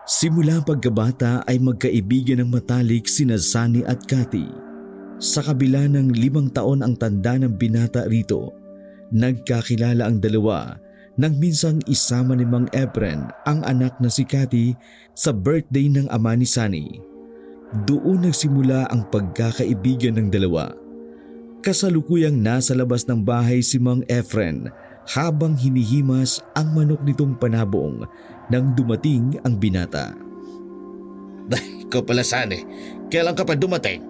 Simula pagkabata ay magkaibigan ng matalik sina Sunny at Cathy. Sa kabila ng 5 taon ang tanda ng binata rito, nagkakilala ang dalawa nang minsang isama ni Mang Efren ang anak na si Cathy sa birthday ng ama ni Sunny. Doon nagsimula ang pagkakaibigan ng dalawa. Kasalukuyang nasa labas ng bahay si Mang Efren habang hinihimas ang manok nitong panabong nang dumating ang binata. Ikaw pala, Sunny. Kailan ka pa dumating?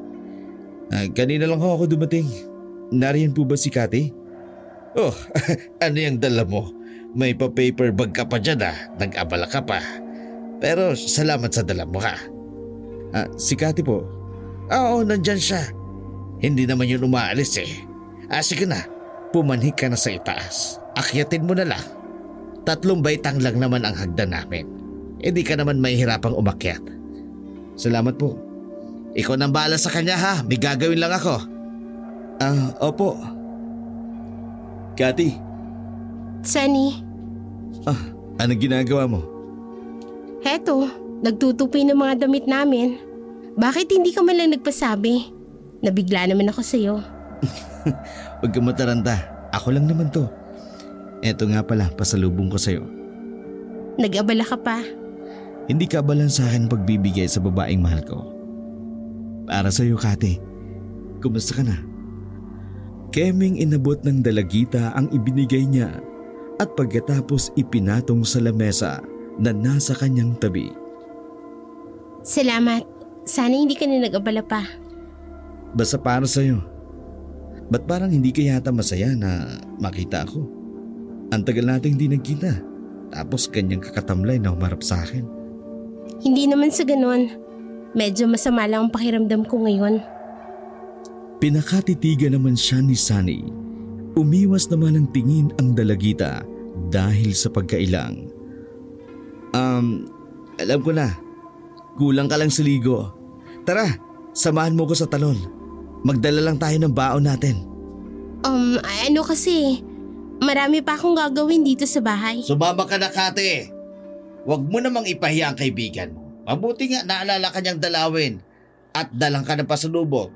Kanina lang ako dumating. Nariyan po ba si Cathy? Oh, ano yung dala mo? May pa-paper bag ka pa dyan Nag-abala ka pa. Pero salamat sa dala mo Si Cathy po. Oo, nandyan siya. Hindi naman yun umaalis Sige na, pumanhik ka na sa itaas. Akyatin mo na lang. 3 baitang lang naman ang hagdan namin. Hindi ka naman mahihirapang umakyat. Salamat po. Ikaw nang bahala sa kanya May gagawin lang ako. Opo. Cathy. Sunny. Anong ginagawa mo? Heto, nagtutupi ng mga damit namin. Bakit hindi ka man lang nagpasabi? Nabigla naman ako sa'yo. Huwag ka mataranta. Ako lang naman to. Eto nga pala, pasalubong ko sa'yo. Nag-abala ka pa. Hindi ka abalan sa akin pagbibigay sa babaeng mahal ko. Para sa'yo, Cathy. Kumusta ka na? Keming inabot ng dalagita ang ibinigay niya at pagkatapos ipinatong sa lamesa na nasa kanyang tabi. Salamat. Sana hindi ka na nag-abala pa. Basta para sa'yo. Ba't parang hindi ka yata masaya na makita ako? Ang tagal nating hindi nagkita. Tapos ganyang kakatamlay na humarap sa akin. Hindi naman sa ganon. Medyo masama lang ang pakiramdam ko ngayon. Pinakatitigan naman siya ni Sunny. Umiwas naman ng tingin ang dalagita dahil sa pagkailang. Alam ko na. Kulang ka lang sa ligo. Tara, samahan mo ko sa talon. Magdala lang tayo ng baon natin. Ano kasi, marami pa akong gagawin dito sa bahay. Sumama ka na, Cathy. Huwag mo namang ipahiya ang kaibigan mo. Mabuti nga naalala ka niyang dalawin at dalang ka ng pasalubong.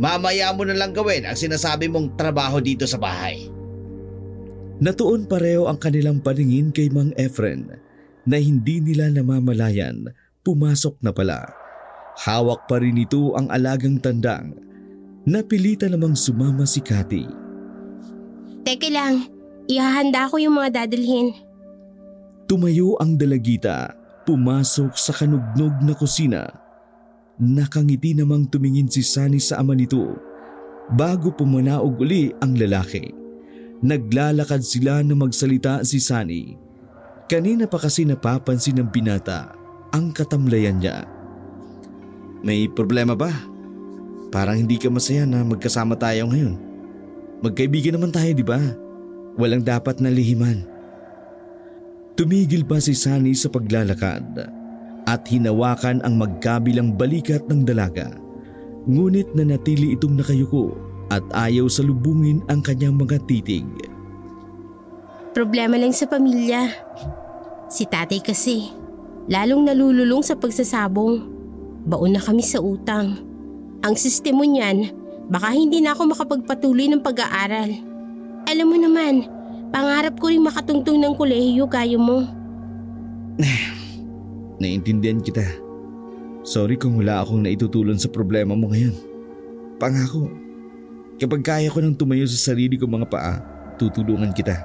Mamaya mo na lang gawin ang sinasabi mong trabaho dito sa bahay. Natuon pareho ang kanilang paningin kay Mang Efren na hindi nila namamalayan pumasok na pala. Hawak pa rin ito ang alagang tandang. Napilitan namang sumama si Cathy. Teka lang, ihahanda ko yung mga dadalhin. Tumayo ang dalagita, pumasok sa kanugnog na kusina. Nakangiti namang tumingin si Sunny sa ama nito bago pumanaog uli ang lalaki. Naglalakad sila na magsalita si Sunny. Kanina pa kasi napapansin ng binata ang katamlayan niya. May problema ba? Parang hindi ka masaya na magkasama tayo ngayon. Magkaibigan naman tayo, di ba? Walang dapat na lihiman. Tumigil pa si Sunny sa paglalakad at hinawakan ang magkabilang balikat ng dalaga. Ngunit nanatili itong nakayuko at ayaw salubungin ang kanyang mga titig. Problema lang sa pamilya. Si tatay kasi, lalong nalululong sa pagsasabong. Baon na kami sa utang. Ang sistema niyan, baka hindi na ako makapagpatuloy ng pag-aaral. Alam mo naman, pangarap ko rin makatungtong ng kolehiyo gaya mo. Naiintindihan kita. Sorry kung wala akong naitutulong sa problema mo ngayon. Pangako, kapag kaya ko nang tumayo sa sarili kong mga paa, tutulungan kita.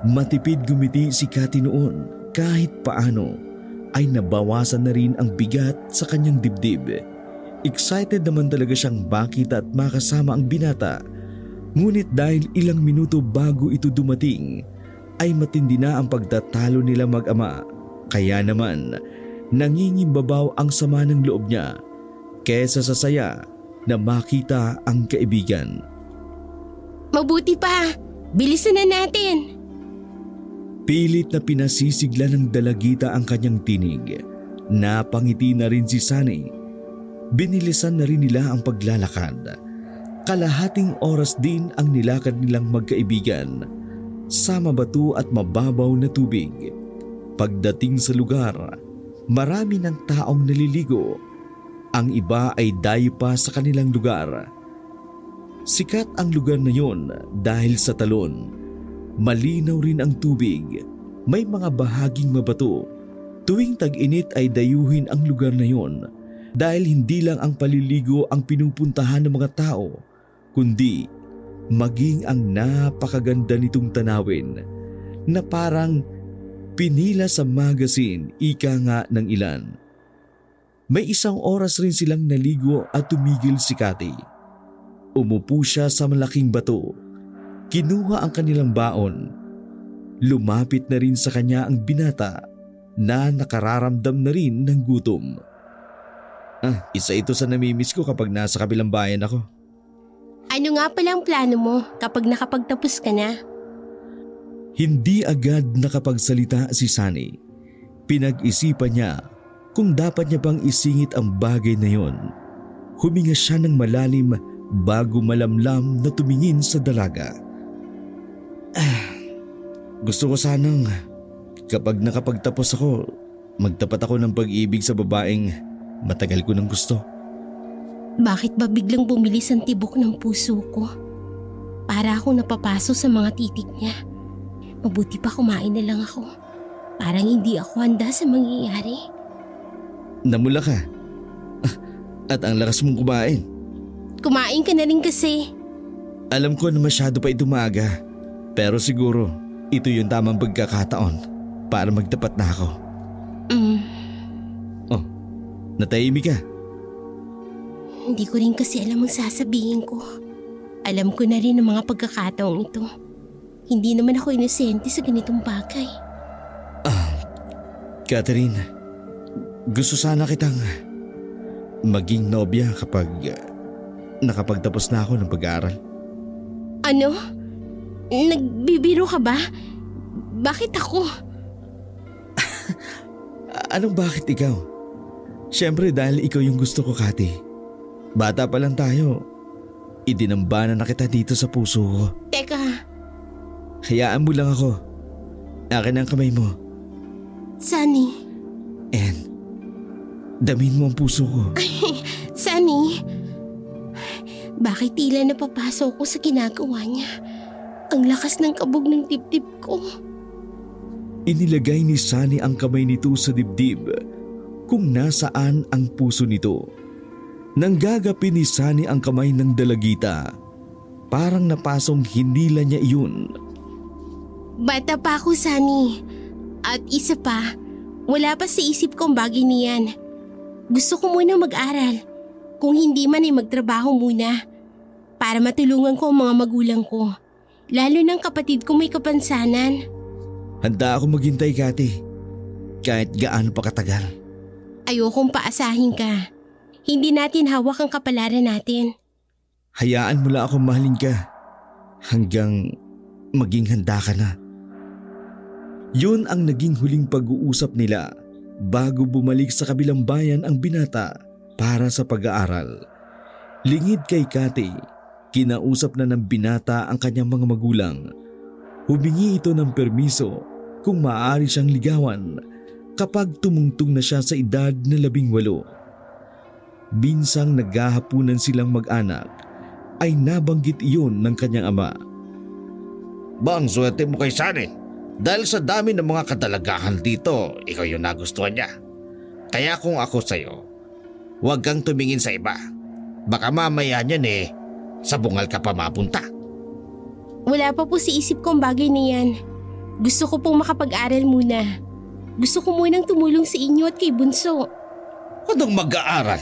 Matipid gumiti si Cathy noon. Kahit paano ay nabawasan na rin ang bigat sa kanyang dibdib. Excited naman talaga siyang makita at makasama ang binata. Ngunit dahil ilang minuto bago ito dumating, ay matindi na ang pagtatalo nila mag-ama. Kaya naman, nangingimbabaw ang sama ng loob niya kesa sa saya na makita ang kaibigan. Mabuti pa, bilisan na natin. Pilit na pinasisigla ng dalagita ang kanyang tinig. Napangiti na rin si Sunny. Binilisan na rin nila ang paglalakad. Kalahating oras din ang nilakad nilang magkaibigan sa mabato at mababaw na tubig. Pagdating sa lugar, Marami ng taong naliligo. Ang iba ay dayo pa sa kanilang lugar. Sikat ang lugar na yon dahil sa talon. Malinaw rin ang tubig. May mga bahaging mabato. Tuwing tag-init ay dayuhin ang lugar na yon dahil hindi lang ang paliligo ang pinupuntahan ng mga tao, kundi maging ang napakaganda nitong tanawin na parang pinila sa magazine, ika nga ng ilan. May isang oras rin silang naligo at tumigil si Cathy. Umupo siya sa malaking bato. Kinuha ang kanilang baon. Lumapit na rin sa kanya ang binata na nakararamdam na rin ng gutom. Isa ito sa namimiss ko kapag nasa kabilang bayan ako. Ano nga pala ang plano mo kapag nakapagtapos ka na? Hindi agad nakapagsalita si Sunny. Pinag-isipan niya kung dapat niya bang isingit ang bagay na yon. Huminga siya ng malalim bago malamlam na tumingin sa dalaga. Gusto ko sanang kapag nakapagtapos ako, magtapat ako ng pag-ibig sa babaeng matagal ko nang gusto. Bakit ba biglang bumilis ang tibok ng puso ko? Para akong napapaso sa mga titik niya. Mabuti pa kumain na lang ako. Parang hindi ako handa sa mangyayari. Namula ka. At ang lakas mong kumain. Kumain ka na rin kasi. Alam ko na masyado pa ito maaga. Pero siguro ito yung tamang pagkakataon para magtapat na ako. Oh, natahimik ka. Hindi ko rin kasi alam ang sasabihin ko. Alam ko na rin ang mga pagkakataong ito. Hindi naman ako inosente sa ganitong bagay. Catherine, gusto sana kitang maging nobya kapag nakapagtapos na ako ng pag-aaral. Ano? Nagbibiro ka ba? Bakit ako? Anong bakit ikaw? Siyempre dahil ikaw yung gusto ko, Cathy. Bata pa lang tayo. Idinambana na kita dito sa puso ko. Teka, Hayaan mo lang ako. Akin ang kamay mo. Sunny. And damin mo ang puso ko. Sunny. Bakit tila napapasok ko sa ginagawa niya? Ang lakas ng kabog ng dibdib ko. Inilagay ni Sunny ang kamay nito sa dibdib kung nasaan ang puso nito. Nanggagapi ni Sunny ang kamay ng dalagita. Parang napasong hinila niya iyon. Bata pa ako, Sunny. At isa pa, wala pa sa isip kong bagay niyan. Gusto ko muna mag-aral. Kung hindi man ay magtrabaho muna. Para matulungan ko ang mga magulang ko. Lalo ng kapatid ko may kapansanan. Handa ako maghintay, Cathy. Kahit gaano pa katagal. Ayokong paasahin ka. Hindi natin hawak ang kapalaran natin. Hayaan mo lang akong mahalin ka. Hanggang maging handa ka na. Yun ang naging huling pag-uusap nila bago bumalik sa kabilang bayan ang binata para sa pag-aaral. Lingid kay Cathy, kinausap na ng binata ang kanyang mga magulang. Humingi ito ng permiso kung maaari siyang ligawan kapag tumungtong na siya sa edad na 18. Binsang naghahapunan silang mag-anak ay nabanggit iyon ng kanyang ama. Bang swerte mo kay Sunny. Dahil sa dami ng mga kadalagahan dito, ikaw yung nagustuhan niya. Kaya kung ako sa'yo, huwag kang tumingin sa iba. Baka mamaya niyan sa bungal ka pa mapunta. Wala pa po sa isip kong bagay na yan. Gusto ko pong makapag-aral muna. Gusto ko munang tumulong sa inyo at kay Bunso. Anong mag-aaral?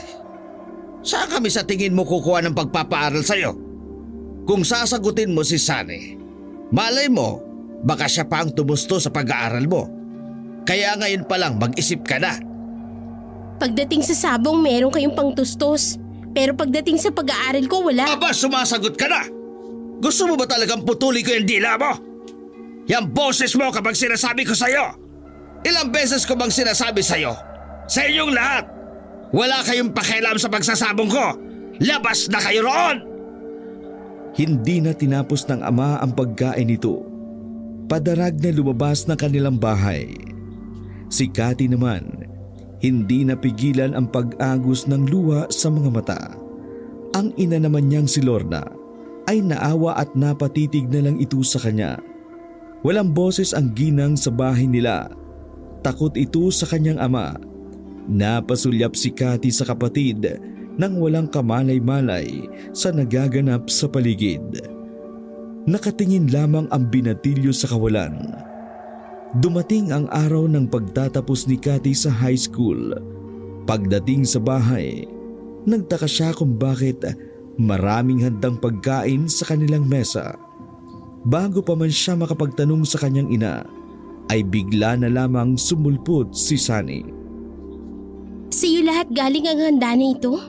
Saan kami sa tingin mo kukuha ng pagpapaaral sa'yo? Kung sasagutin mo si Sunny, malay mo, baka siya pa ang tumusto sa pag-aaral mo. Kaya ngayon pa lang mag-isip ka na. Pagdating sa sabong meron kayong pangtustos. Pero pagdating sa pag-aaral ko wala. Aba, sumasagot ka na! Gusto mo ba talagang putuli ko yung dila mo? Yang boses mo kapag sinasabi ko sa'yo. Ilang beses ko bang sinasabi sa'yo? Sa inyong lahat, wala kayong pakialam sa pagsasabong ko. Labas na kayo roon! Hindi na tinapos ng ama ang pagkain nito. Padarag na lumabas ng kanilang bahay. Si Cathy naman, Hindi napigilan ang pag-agos ng luha sa mga mata. Ang ina naman niyang si Lorna ay naawa at napatitig na lang ito sa kanya. Walang boses ang ginang sa bahay nila. Takot ito sa kanyang ama. Napasulyap si Cathy sa kapatid nang walang kamalay-malay sa nagaganap sa paligid. Nakatingin lamang ang binatilyo sa kawalan. Dumating ang araw ng pagtatapos ni Cathy sa high school. Pagdating sa bahay, nagtaka siya kung bakit maraming handang pagkain sa kanilang mesa. Bago pa man siya makapagtanong sa kanyang ina, ay bigla na lamang sumulpot si Sunny. Sa'yo lahat galing ang handa na ito?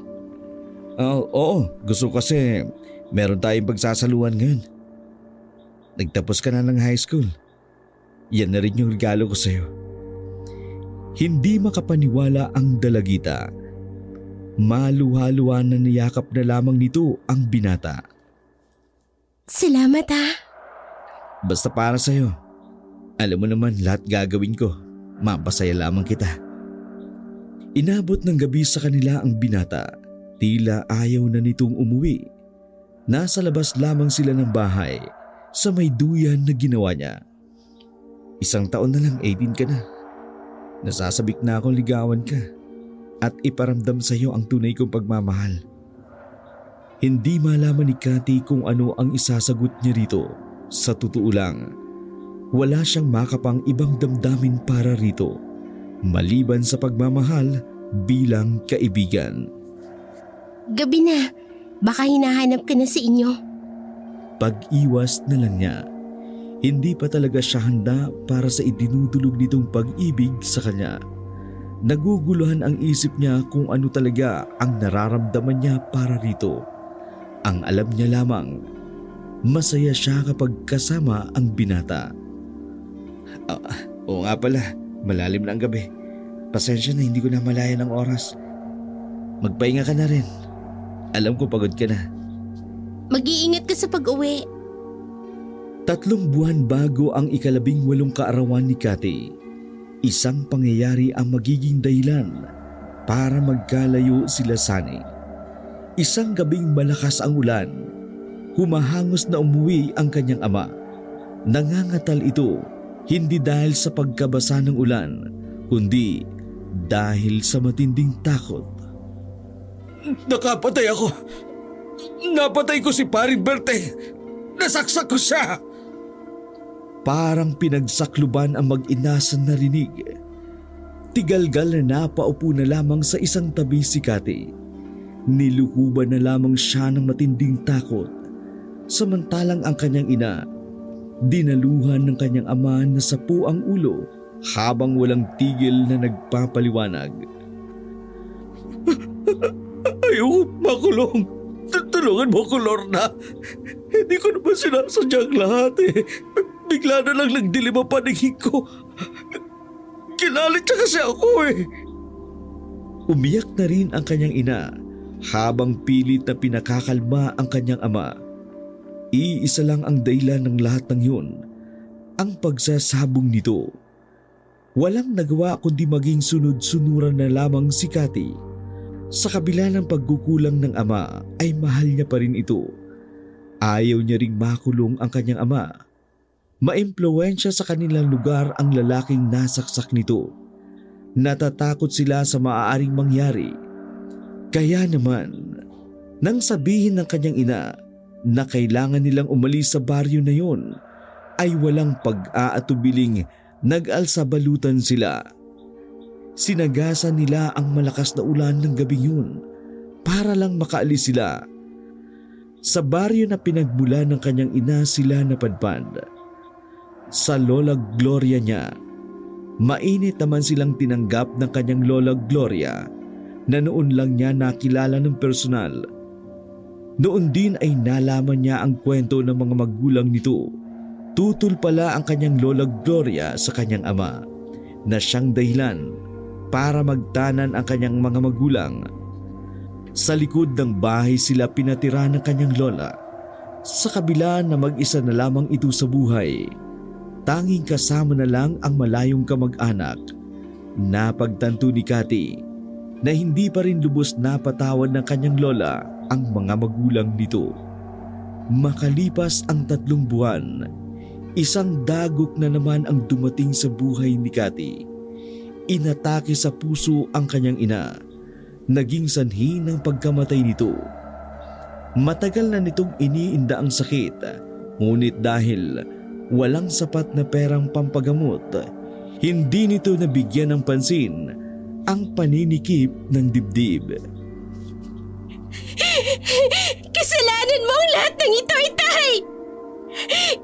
Oo, gusto ko kasi meron tayong pagsasaluhan ngayon. Nagtapos ka na ng high school. Yan na rin yung regalo ko sa'yo. Hindi makapaniwala ang dalagita. Maluha-luha na niyakap na lamang nito ang binata. Salamat ha. Basta para sa'yo. Alam mo naman lahat gagawin ko. Mapasaya lamang kita. Inabot ng gabi sa kanila ang binata. Tila ayaw na nitong umuwi. Nasa labas lamang sila ng bahay sa may duyan na ginawa niya. 1 taon na lang, 18 ka na. Nasasabik na akong ligawan ka at iparamdam sa iyo ang tunay kong pagmamahal. Hindi malaman ni Cathy kung ano ang isasagot niya rito. Sa totoo lang, wala siyang makapang ibang damdamin para rito, maliban sa pagmamahal bilang kaibigan. Gabi na. Baka hinahanap ka na sa inyo. Pag-iwas na lang niya. Hindi pa talaga siya handa para sa idinudulog nitong pag-ibig sa kanya. Naguguluhan ang isip niya kung ano talaga ang nararamdaman niya para rito. Ang alam niya lamang, masaya siya kapag kasama ang binata. Oo nga pala, malalim na ang gabi. Pasensya na hindi ko na malaya ng oras. Magpahinga ka na rin. Alam ko pagod ka na. Mag-iingat ka sa pag-uwi. 3 buwan bago ang 18 kaarawan ni Cathy, isang pangyayari ang magiging dahilan para magkalayo sila Sunny. Isang gabing malakas ang ulan. Humahangos na umuwi ang kanyang ama. Nangangatal ito hindi dahil sa pagkabasa ng ulan, kundi dahil sa matinding takot. Nakapatay ako. Napatay ko si Paring Berte. Nasaksak ko siya. Parang pinagsakluban ang mag-ina sa narinig. Tigalgal na napaupo na lamang sa isang tabi si Cathy. Nilukuban na lamang siya ng matinding takot. Samantalang ang kanyang ina, dinaluhan ng kanyang ama na sapu ang ulo habang walang tigil na nagpapaliwanag. Ayoko makulong. Tulungan mo ko, Lorna. Hindi ko naman sinasadyang lahat eh. Bigla na lang nagdilim ang paningin ko. Kinalit siya kasi ako eh. Umiyak na rin ang kanyang ina habang pilit na pinakakalma ang kanyang ama. Iisa lang ang dahilan ng lahat ng yun, ang pagsasabong nito. Walang nagawa kundi maging sunod-sunuran na lamang si Cathy. Sa kabila ng pagkukulang ng ama ay mahal niya pa rin ito. Ayaw niya ring makulong ang kanyang ama. Maimpluwensya sa kanilang lugar ang lalaking nasaksak nito. Natatakot sila sa maaaring mangyari. Kaya naman, nang sabihin ng kanyang ina na kailangan nilang umalis sa baryo na yon, ay walang pag-aatubiling nag-alsabalutan sila. Sinagasan nila ang malakas na ulan ng gabing yun para lang makaalis sila. Sa baryo na pinagmula ng kanyang ina sila napadpad. Sa Lola Gloria niya, mainit naman silang tinanggap ng kanyang Lola Gloria na noon lang niya nakilala ng personal. Noon din ay nalaman niya ang kwento ng mga magulang nito. Tutol pala ang kanyang Lola Gloria sa kanyang ama na siyang dahilan para magtanan ang kanyang mga magulang. Sa likod ng bahay sila pinatira ng kanyang lola. Sa kabila na mag-isa na lamang ito sa buhay, tanging kasama na lang ang malayong kamag-anak Napagtanto ni Cathy na hindi pa rin lubos napatawad ng kanyang lola ang mga magulang nito. Makalipas ang 3 buwan, isang dagok na naman ang dumating sa buhay ni Cathy. Inatake sa puso ang kanyang ina, naging sanhi ng pagkamatay nito. Matagal na nitong iniinda ang sakit, ngunit dahil walang sapat na perang pampagamot, hindi nito nabigyan ng pansin ang paninikip ng dibdib. Kasalanan mo ang lahat ng ito, Itay!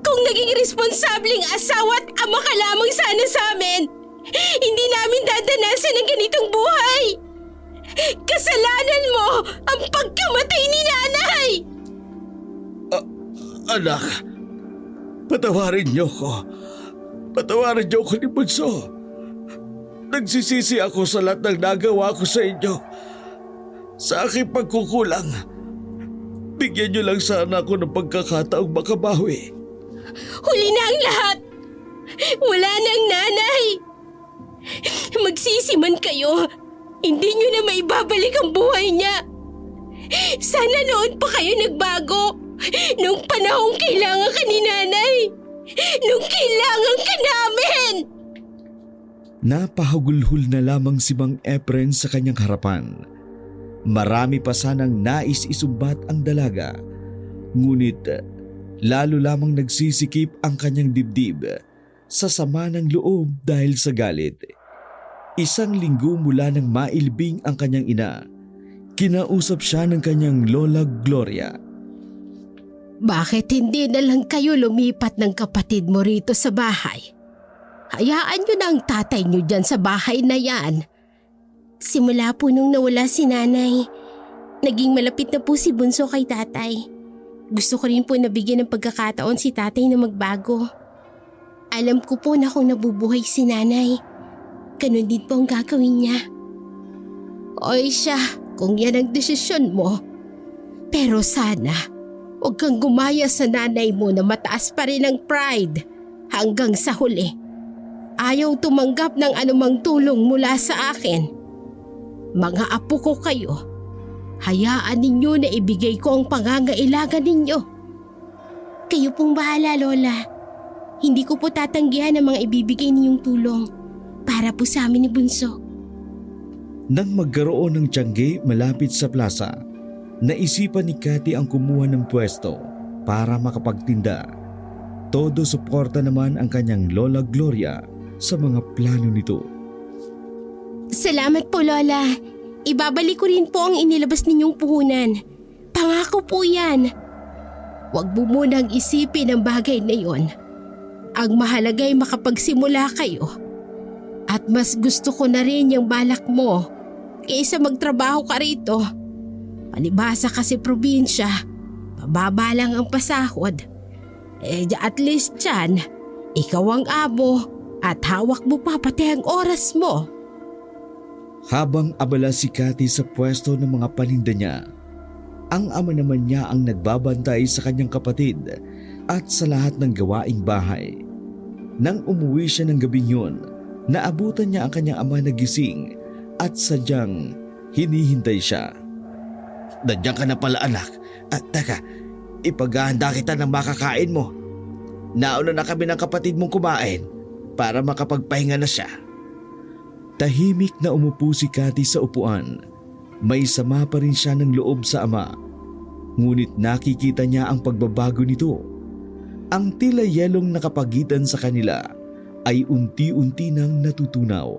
Kung naging responsableng asawa at ama ka lamang sana sa amin, hindi namin dadanasan ang ganitong buhay! Kasalanan mo ang pagkamatay ni nanay! Anak, patawarin niyo ko. Patawarin niyo ko ni Bunso. Nagsisisi ako sa lahat ng nagawa ko sa inyo. Sa aking pagkukulang, bigyan niyo lang sana ako ng pagkakataong makabawi. Huli na ang lahat! Wala na ang nanay! Magsisi man kayo, hindi niyo na maibabalik ang buhay niya. Sana noon pa kayo nagbago, nung panahong kailangan ka ni nanay, nung kailangan ka namin! Napahagulhol na lamang si Mang Efren sa kanyang harapan. Marami pa sanang nais isumbat ang dalaga, ngunit lalo lamang nagsisikip ang kanyang dibdib sa sama ng loob dahil sa galit. 1 linggo mula nang mailbing ang kanyang ina, kinausap siya ng kanyang Lola Gloria. Bakit hindi na lang kayo lumipat ng kapatid mo rito sa bahay? Hayaan nyo na ang tatay nyo dyan sa bahay na yan. Simula po nung nawala si nanay, naging malapit na po si Bunso kay tatay. Gusto ko rin po nabigyan ng pagkakataon si tatay na magbago. Alam ko po na kung nabubuhay si nanay, ganun din po ang gagawin niya. Oy siya, kung yan ang desisyon mo. Pero sana, huwag kang gumaya sa nanay mo na mataas pa rin ang pride hanggang sa huli. Ayaw tumanggap ng anumang tulong mula sa akin. Mga apo ko kayo, hayaan ninyo na ibigay ko ang pangangailangan ninyo. Kayo pong bahala, Lola. Hindi ko po tatanggihan ang mga ibibigay ninyong tulong para po sa amin ni Bunso. Nang magkaroon ng tiyangge malapit sa plaza, naisipan ni Cathy ang kumuha ng pwesto para makapagtinda. Todo suporta naman ang kanyang Lola Gloria sa mga plano nito. Salamat po, Lola. Ibabalik ko rin po ang inilabas ninyong puhunan. Pangako po yan. Huwag mo munang isipin ang bagay na yon. Ang mahalaga ay makapagsimula kayo. At mas gusto ko na rin yung balak mo kaysa magtrabaho ka rito. Palibhasa kasi probinsya, mababa lang ang pasahod. At least dyan, ikaw ang amo at hawak mo pa pati ang oras mo. Habang abala si Cathy sa pwesto ng mga paninda niya, ang ama naman niya ang nagbabantay sa kanyang kapatid at sa lahat ng gawaing bahay. Nang umuwi siya ng gabing yun, naabutan niya ang kanyang ama na gising at sadyang hinihintay siya. Nandiyan ka na pala, anak. At teka, ipaghahanda kita ng makakain mo. Nauna na kami ng kapatid mong kumain para makapagpahinga na siya. Tahimik na umupo si Cathy sa upuan. May sama pa rin siya ng loob sa ama. Ngunit nakikita niya ang pagbabago nito. Ang tila yelong nakapagitan sa kanila ay unti-unti nang natutunaw.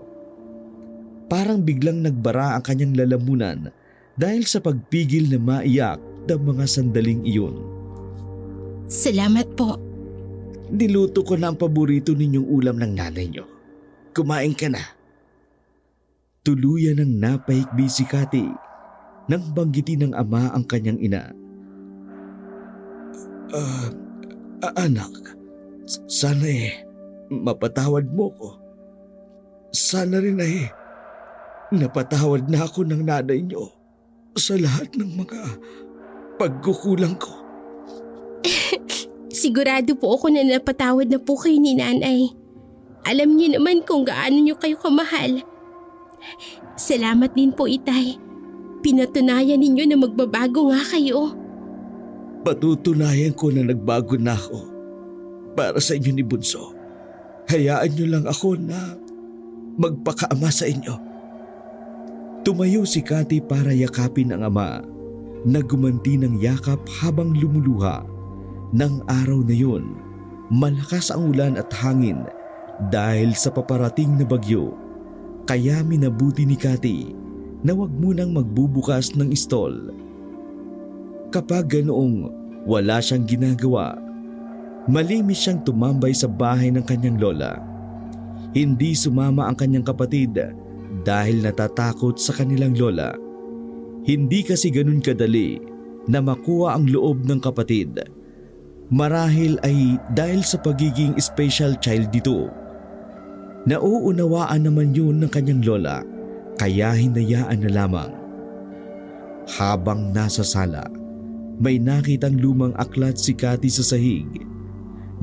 Parang biglang nagbara ang kanyang lalamunan dahil sa pagpigil na maiyak ng mga sandaling iyon. Salamat po. Niluto ko na ang paborito ninyong ulam ng nanay niyo. Kumain ka na. Tuluyan ng napahikbi si Cathy nang banggitin ng ama ang kanyang ina. Anak, sana mapatawad mo ko. Sana rin napatawad na ako ng nanay niyo sa lahat ng mga pagkukulang ko. Sigurado po ako na napatawad na po kayo ni nanay. Alam niyo naman kung gaano niyo kayo kamahal Salamat din po, Itay. Pinatunayan ninyo na magbabago nga kayo. Patutunayan ko na nagbago na ako para sa inyo ni Bunso. Hayaan niyo lang ako na magpakaama sa inyo. Tumayo si Cathy para yakapin ang ama na gumanti ng yakap habang lumuluha. Nang araw na yun, malakas ang ulan at hangin dahil sa paparating na bagyo. Kaya minabuti ni Cathy na wag munang magbubukas ng stall. Kapag ganoong wala siyang ginagawa, malimit siyang tumambay sa bahay ng kanyang lola. Hindi sumama ang kanyang kapatid dahil natatakot sa kanilang lola. Hindi kasi ganun kadali na makuha ang loob ng kapatid. Marahil ay dahil sa pagiging special child dito. Nauunawaan naman yun ng kanyang lola kaya hinayaan na lamang. Habang nasa sala, may nakitang lumang aklat si Cathy sa sahig.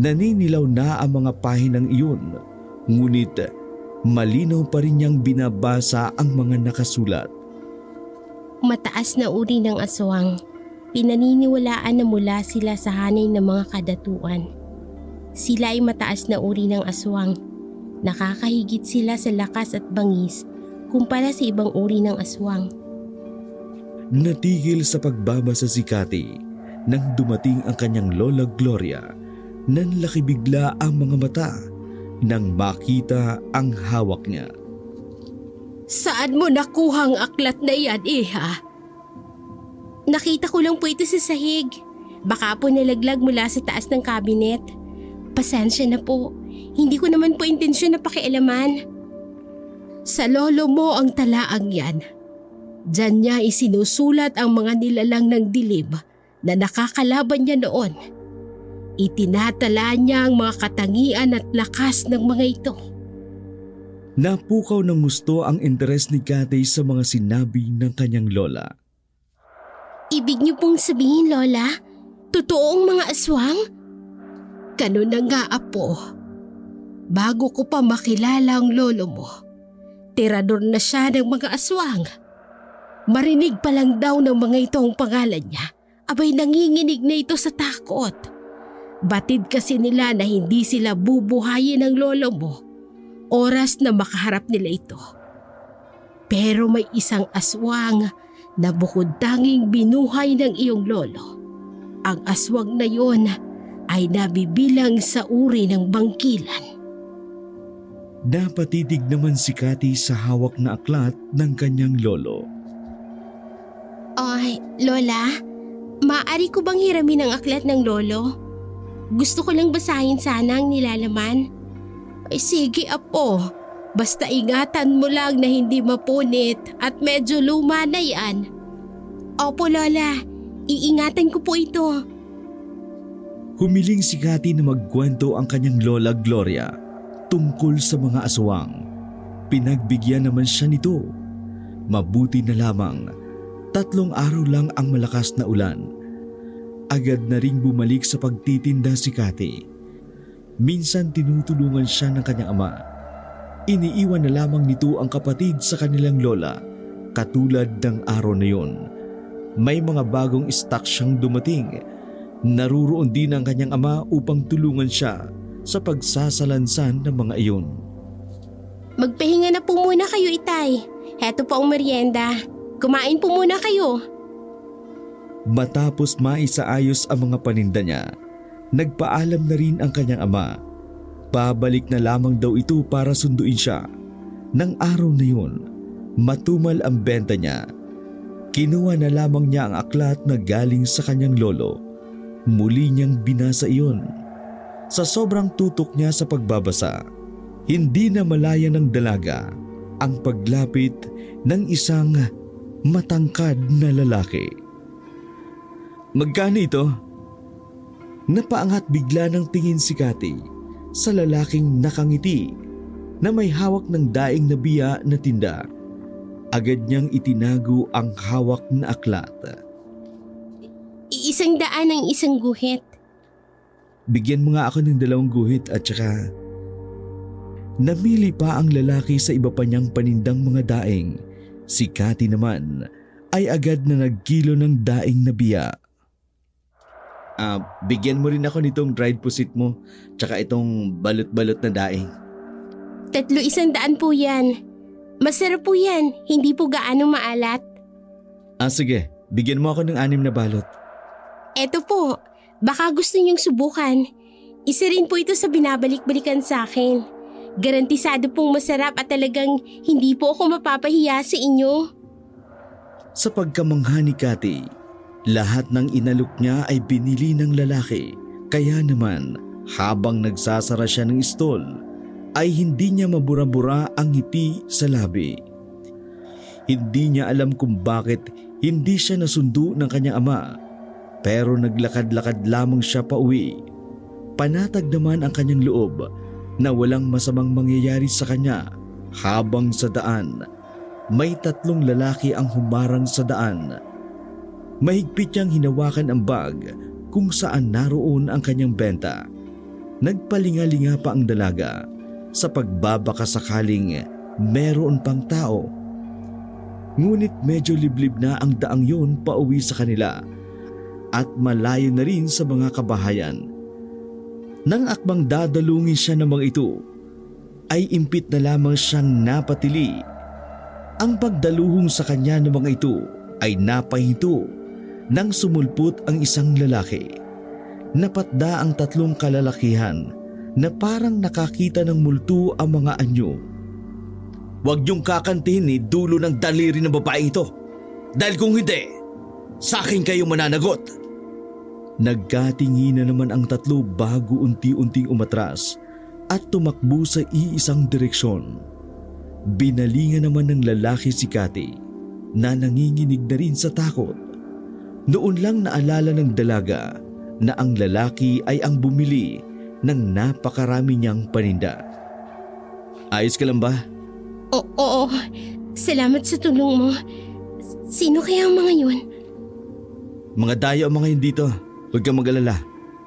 Naninilaw na ang mga pahinang iyon, ngunit malinaw pa rin niyang binabasa ang mga nakasulat. Mataas na uri ng aswang. Pinaniniwalaan na mula sila sa hanay ng mga kadatuan. Sila ay mataas na uri ng aswang. Nakakahigit sila sa lakas at bangis kumpara sa ibang uri ng aswang. Natigil sa pagbabasa si Cathy nang dumating ang kanyang lola Gloria. Nanlaki bigla ang mga mata nang makita ang hawak niya. Saan mo nakuha ang aklat na iyan, Iha? Nakita ko lang po ito sa sahig. Baka po nalaglag mula sa taas ng kabinet. Pasensya na po. Hindi ko naman po intensyon na pakialaman. Sa lolo mo ang talaang yan. Diyan niya isinusulat ang mga nilalang ng dilim na nakakalaban niya noon. Itinatala niya ang mga katangian at lakas ng mga ito. Napukaw ng gusto ang interes ni Cathy sa mga sinabi ng kanyang lola. Ibig niyo pong sabihin, Lola, totoong mga aswang? Ganun na nga, Apo. Bago ko pa makilala ang lolo mo, tirador na siya ng mga aswang. Marinig pa lang daw ng mga ito ang pangalan niya, abay nanginginig na ito sa takot. Batid kasi nila na hindi sila bubuhayin ng lolo mo oras na makaharap nila ito. Pero may isang aswang na bukod tanging binuhay ng iyong lolo. Ang aswang na yon ay nabibilang sa uri ng bangkilan. Napatitig naman si Cathy sa hawak na aklat ng kanyang lolo. Ay, Lola, maaari ko bang hiramin ang aklat ng lolo? Gusto ko lang basahin sana ang nilalaman. Ay sige, Apo. Basta ingatan mo lang na hindi mapunit at medyo luma na yan. Opo, Lola. Iingatan ko po ito. Humiling si Cathy na magkwento ang kanyang lola Gloria tungkol sa mga aswang. Pinagbigyan naman siya nito. Mabuti na lamang, 3 araw lang ang malakas na ulan. Agad na ring bumalik sa pagtitinda si Cathy. Minsan tinutulungan siya ng kanyang ama. Iniiwan na lamang nito ang kapatid sa kanilang lola, katulad ng araw na yon. May mga bagong stock siyang dumating. Naruroon din ang kanyang ama upang tulungan siya sa pagsasalansan ng mga iyon. Magpahinga na po muna kayo, Itay. Heto po ang merienda. Kumain po muna kayo. Matapos maisaayos ang mga paninda niya, nagpaalam na rin ang kanyang ama. Pabalik na lamang daw ito para sunduin siya. Nang araw na yun, matumal ang benta niya. Kinuha na lamang niya ang aklat na galing sa kanyang lolo. Muli niyang binasa iyon. Sa sobrang tutok niya sa pagbabasa, hindi na malaya ng dalaga ang paglapit ng isang matangkad na lalaki. Magkano ito? Napaangat bigla ng tingin si Cathy sa lalaking nakangiti na may hawak ng daing na biya na tinda. Agad niyang itinago ang hawak na aklat. 100 ang isang guhit. Bigyan mo nga ako ng 2 guhit at saka Namili pa ang lalaki sa iba pa niyang panindang mga daing. Si Cathy naman ay agad na nagkilo ng daing na biya. Bigyan mo rin ako nitong dried pusit mo, tsaka itong balot-balot na daing. 300 po yan. Masarap po yan, hindi po gaano maalat. Sige, bigyan mo ako ng 6 na balot. Eto po, baka gusto niyong subukan. Isa rin po ito sa binabalik-balikan sa akin. Garantisado pong masarap at talagang hindi po ako mapapahiya sa inyo. Sa pagkamangha ni Cathy, lahat ng inalok niya ay binili ng lalaki. Kaya naman, habang nagsasara siya ng stall, ay hindi niya mabura-bura ang ngiti sa labi. Hindi niya alam kung bakit hindi siya nasundo ng kanyang ama, pero naglakad-lakad lamang siya pauwi. Panatag naman ang kanyang loob na walang masamang mangyayari sa kanya habang sa daan. May 3 lalaki ang humarang sa daan. Mahigpit niyang hinawakan ang bag kung saan naroon ang kanyang benta. Nagpalinga-linga pa ang dalaga sa pagbabaka sakaling meron pang tao. Ngunit medyo liblib na ang daang yun pauwi sa kanila at malayo na rin sa mga kabahayan. Nang akbang dadalungin siya ng mga ito, ay impit na lamang siyang napatili. Ang pagdaluhong sa kanya ng mga ito ay napahinto nang sumulpot ang isang lalaki. Napatda ang 3 kalalakihan na parang nakakita ng multo ang mga anyo. Huwag niyong kakantihin ni dulo ng daliri ng babae ito. Dahil kung hindi, sa akin kayo mananagot. Nagkatingin na naman ang 3 bago unti-unting umatras at tumakbo sa iisang direksyon. Binalingan naman ng lalaki si Cathy na nanginginig na rin sa takot. Noon lang naalala ng dalaga na ang lalaki ay ang bumili ng napakarami niyang paninda. Ayos ka lang ba? Oo, salamat sa tulong mo. Sino kaya ang mga yun? Mga dayo ang mga yun dito. Huwag kang mag-alala.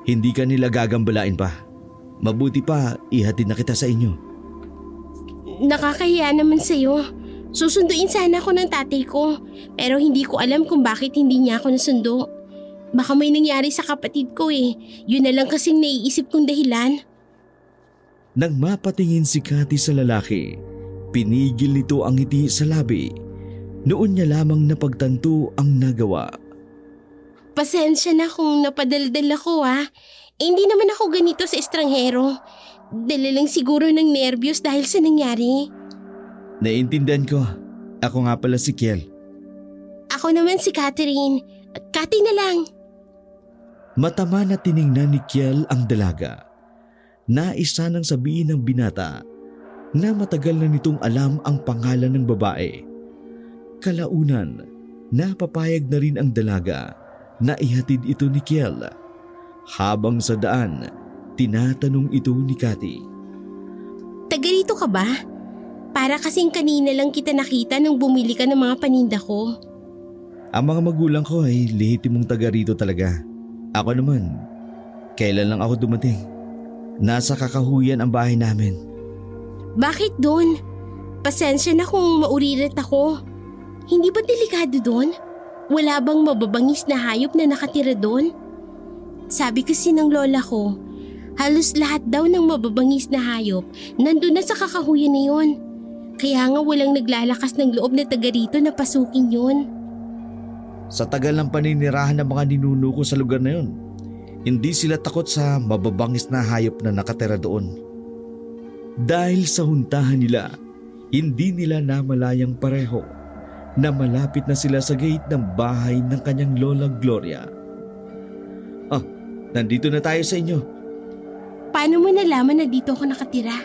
Hindi ka nila gagambalain pa. Mabuti pa, ihatid na kita sa inyo. Nakakahiya naman sa'yo. Susunduin sana ako ng tatay ko. Pero hindi ko alam kung bakit hindi niya ako nasundo. Baka may nangyari sa kapatid ko eh. Yun na lang kasing naiisip kong dahilan. Nang mapatingin si Cathy sa lalaki, pinigil nito ang ngiti sa labi. Noon niya lamang napagtanto ang nagawa. Pasensya na kung napadaldal ako hindi naman ako ganito sa estranghero. Dala lang siguro ng nervyos dahil sa nangyari. Naiintindihan ko. Ako nga pala si Kiel. Ako naman si Catherine. Cathy na lang. Matama na tiningnan ni Kiel ang dalaga. Nais sanang sabihin ng binata na matagal na nitong alam ang pangalan ng babae. Kalaunan, napapayag na rin ang dalaga na ihatid ito ni Kiel. Habang sa daan, tinatanong ito ni Cathy. Taga rito ka ba? Para kasing kanina lang kita nakita nung bumili ka ng mga paninda ko. Ang mga magulang ko ay lehitimong taga rito talaga. Ako naman, kailan lang ako dumating. Nasa Kakahuyan ang bahay namin. Bakit doon? Pasensya na kung maurirat ako. Hindi ba delikado doon? Wala bang mababangis na hayop na nakatira doon? Sabi kasi ng lola ko, halos lahat daw ng mababangis na hayop nandun na sa Kakahuyan na yun. Kaya nga walang naglalakas ng loob na taga rito na pasukin yun. Sa tagal ng paninirahan ng mga ninuno ko sa lugar na yun, hindi sila takot sa mababangis na hayop na nakatira doon. Dahil sa huntahan nila, hindi nila namalayang pareho na malapit na sila sa gate ng bahay ng kanyang lola Gloria. Nandito na tayo sa inyo. Paano mo nalaman na dito ako nakatira?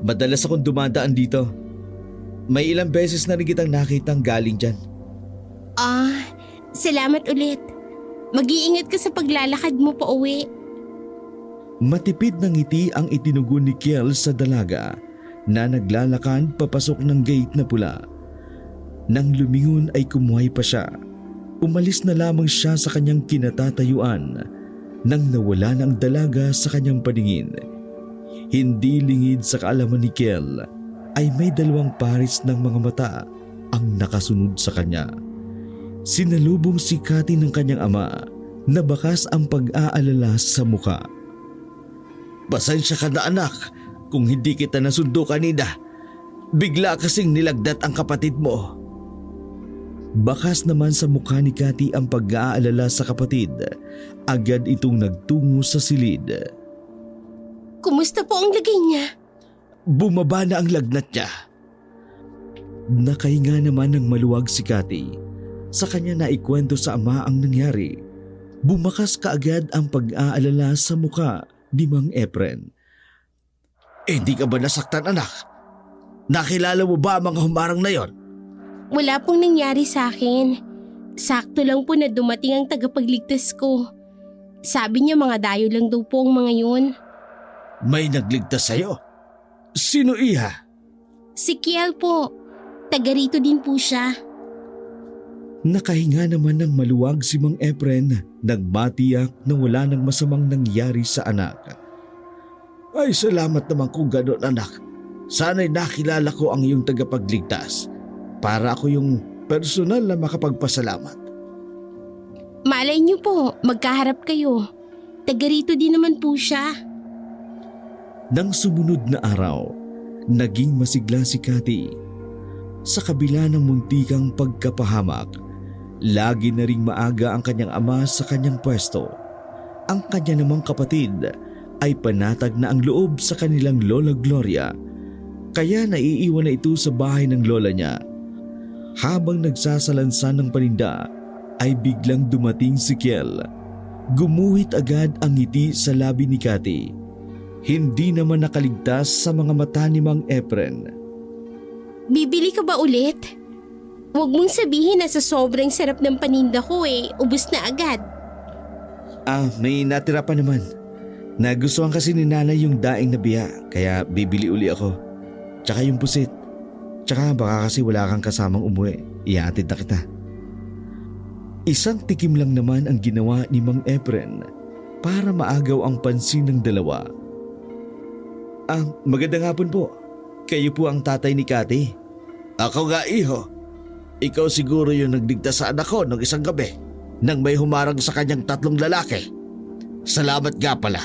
Madalas akong dumadaan dito. May ilang beses na rin kitang nakitang galing dyan. Salamat ulit. Mag-iingat ka sa paglalakad mo pa uwi. Matipid ng ngiti ang itinugon ni Kiel sa dalaga na naglalakad papasok ng gate na pula. Nang lumingon ay kumuhay pa siya. Umalis na lamang siya sa kanyang kinatatayuan nang nawala ng dalaga sa kanyang paningin. Hindi lingid sa kaalaman ni Kel ay may 2 pares ng mga mata ang nakasunod sa kanya. Sinalubong si Cathy ng kanyang ama na bakas ang pag-aalala sa muka. Pasensya ka na anak kung hindi kita nasundo kanina. Bigla kasing nilagdat ang kapatid mo. Bakas naman sa mukha ni Cathy ang pag-aalala sa kapatid. Agad itong nagtungo sa silid. Kumusta po ang lagay niya? Bumaba na ang lagnat niya. Nakahinga naman ng maluwag si Cathy. Sa kanya naikwento sa ama ang nangyari. Bumakas kaagad ang pag-aalala sa mukha ni Mang Efren. Hindi ka ba nasaktan anak? Nakilala mo ba ang mga humarang na yon? Wala pong nangyari sa akin. Sakto lang po na dumating ang tagapagligtas ko. Sabi niya mga dayo lang daw po ang mga yun. May nagligtas sa'yo? Sino iha? Si Kiel po. Taga rito din po siya. Nakahinga naman ng maluwag si Mang Efren. Nagmatiyak na wala nang masamang nangyari sa anak. Ay salamat naman kung gano'n anak. Sana'y nakilala ko ang iyong tagapagligtas para ako yung personal na makapagpasalamat. Malay niyo po, magkaharap kayo. Taga rito din naman po siya. Nang sumunod na araw, naging masigla si Cathy. Sa kabila ng muntikang pagkapahamak, lagi na ring maaga ang kanyang ama sa kanyang pwesto. Ang kanya namang kapatid ay panatag na ang loob sa kanilang Lola Gloria, kaya naiiwan na ito sa bahay ng lola niya. Habang nagsasalansan ng paninda ay biglang dumating si Kiel. Gumuhit agad ang ngiti sa labi ni Cathy. Hindi naman nakaligtas sa mga mata ni Mang Efren. Bibili ka ba ulit? Huwag mong sabihin na sa sobrang sarap ng paninda ko ubos na agad. May natira pa naman. Nagustuhan kasi ni nanay yung daing na biya, kaya bibili uli ako. Tsaka yung pusit. Tsaka baka kasi wala kang kasamang umuwi, ihatid na kita. Isang tikim lang naman ang ginawa ni Mang Efren para maagaw ang pansin ng dalawa. Magandang hapon po. Kayo po ang tatay ni Cathy. Ako nga iho. Ikaw siguro yung nagligtas sa anak ko ng isang gabi nang may humarang sa kanyang 3 lalaki. Salamat nga pala.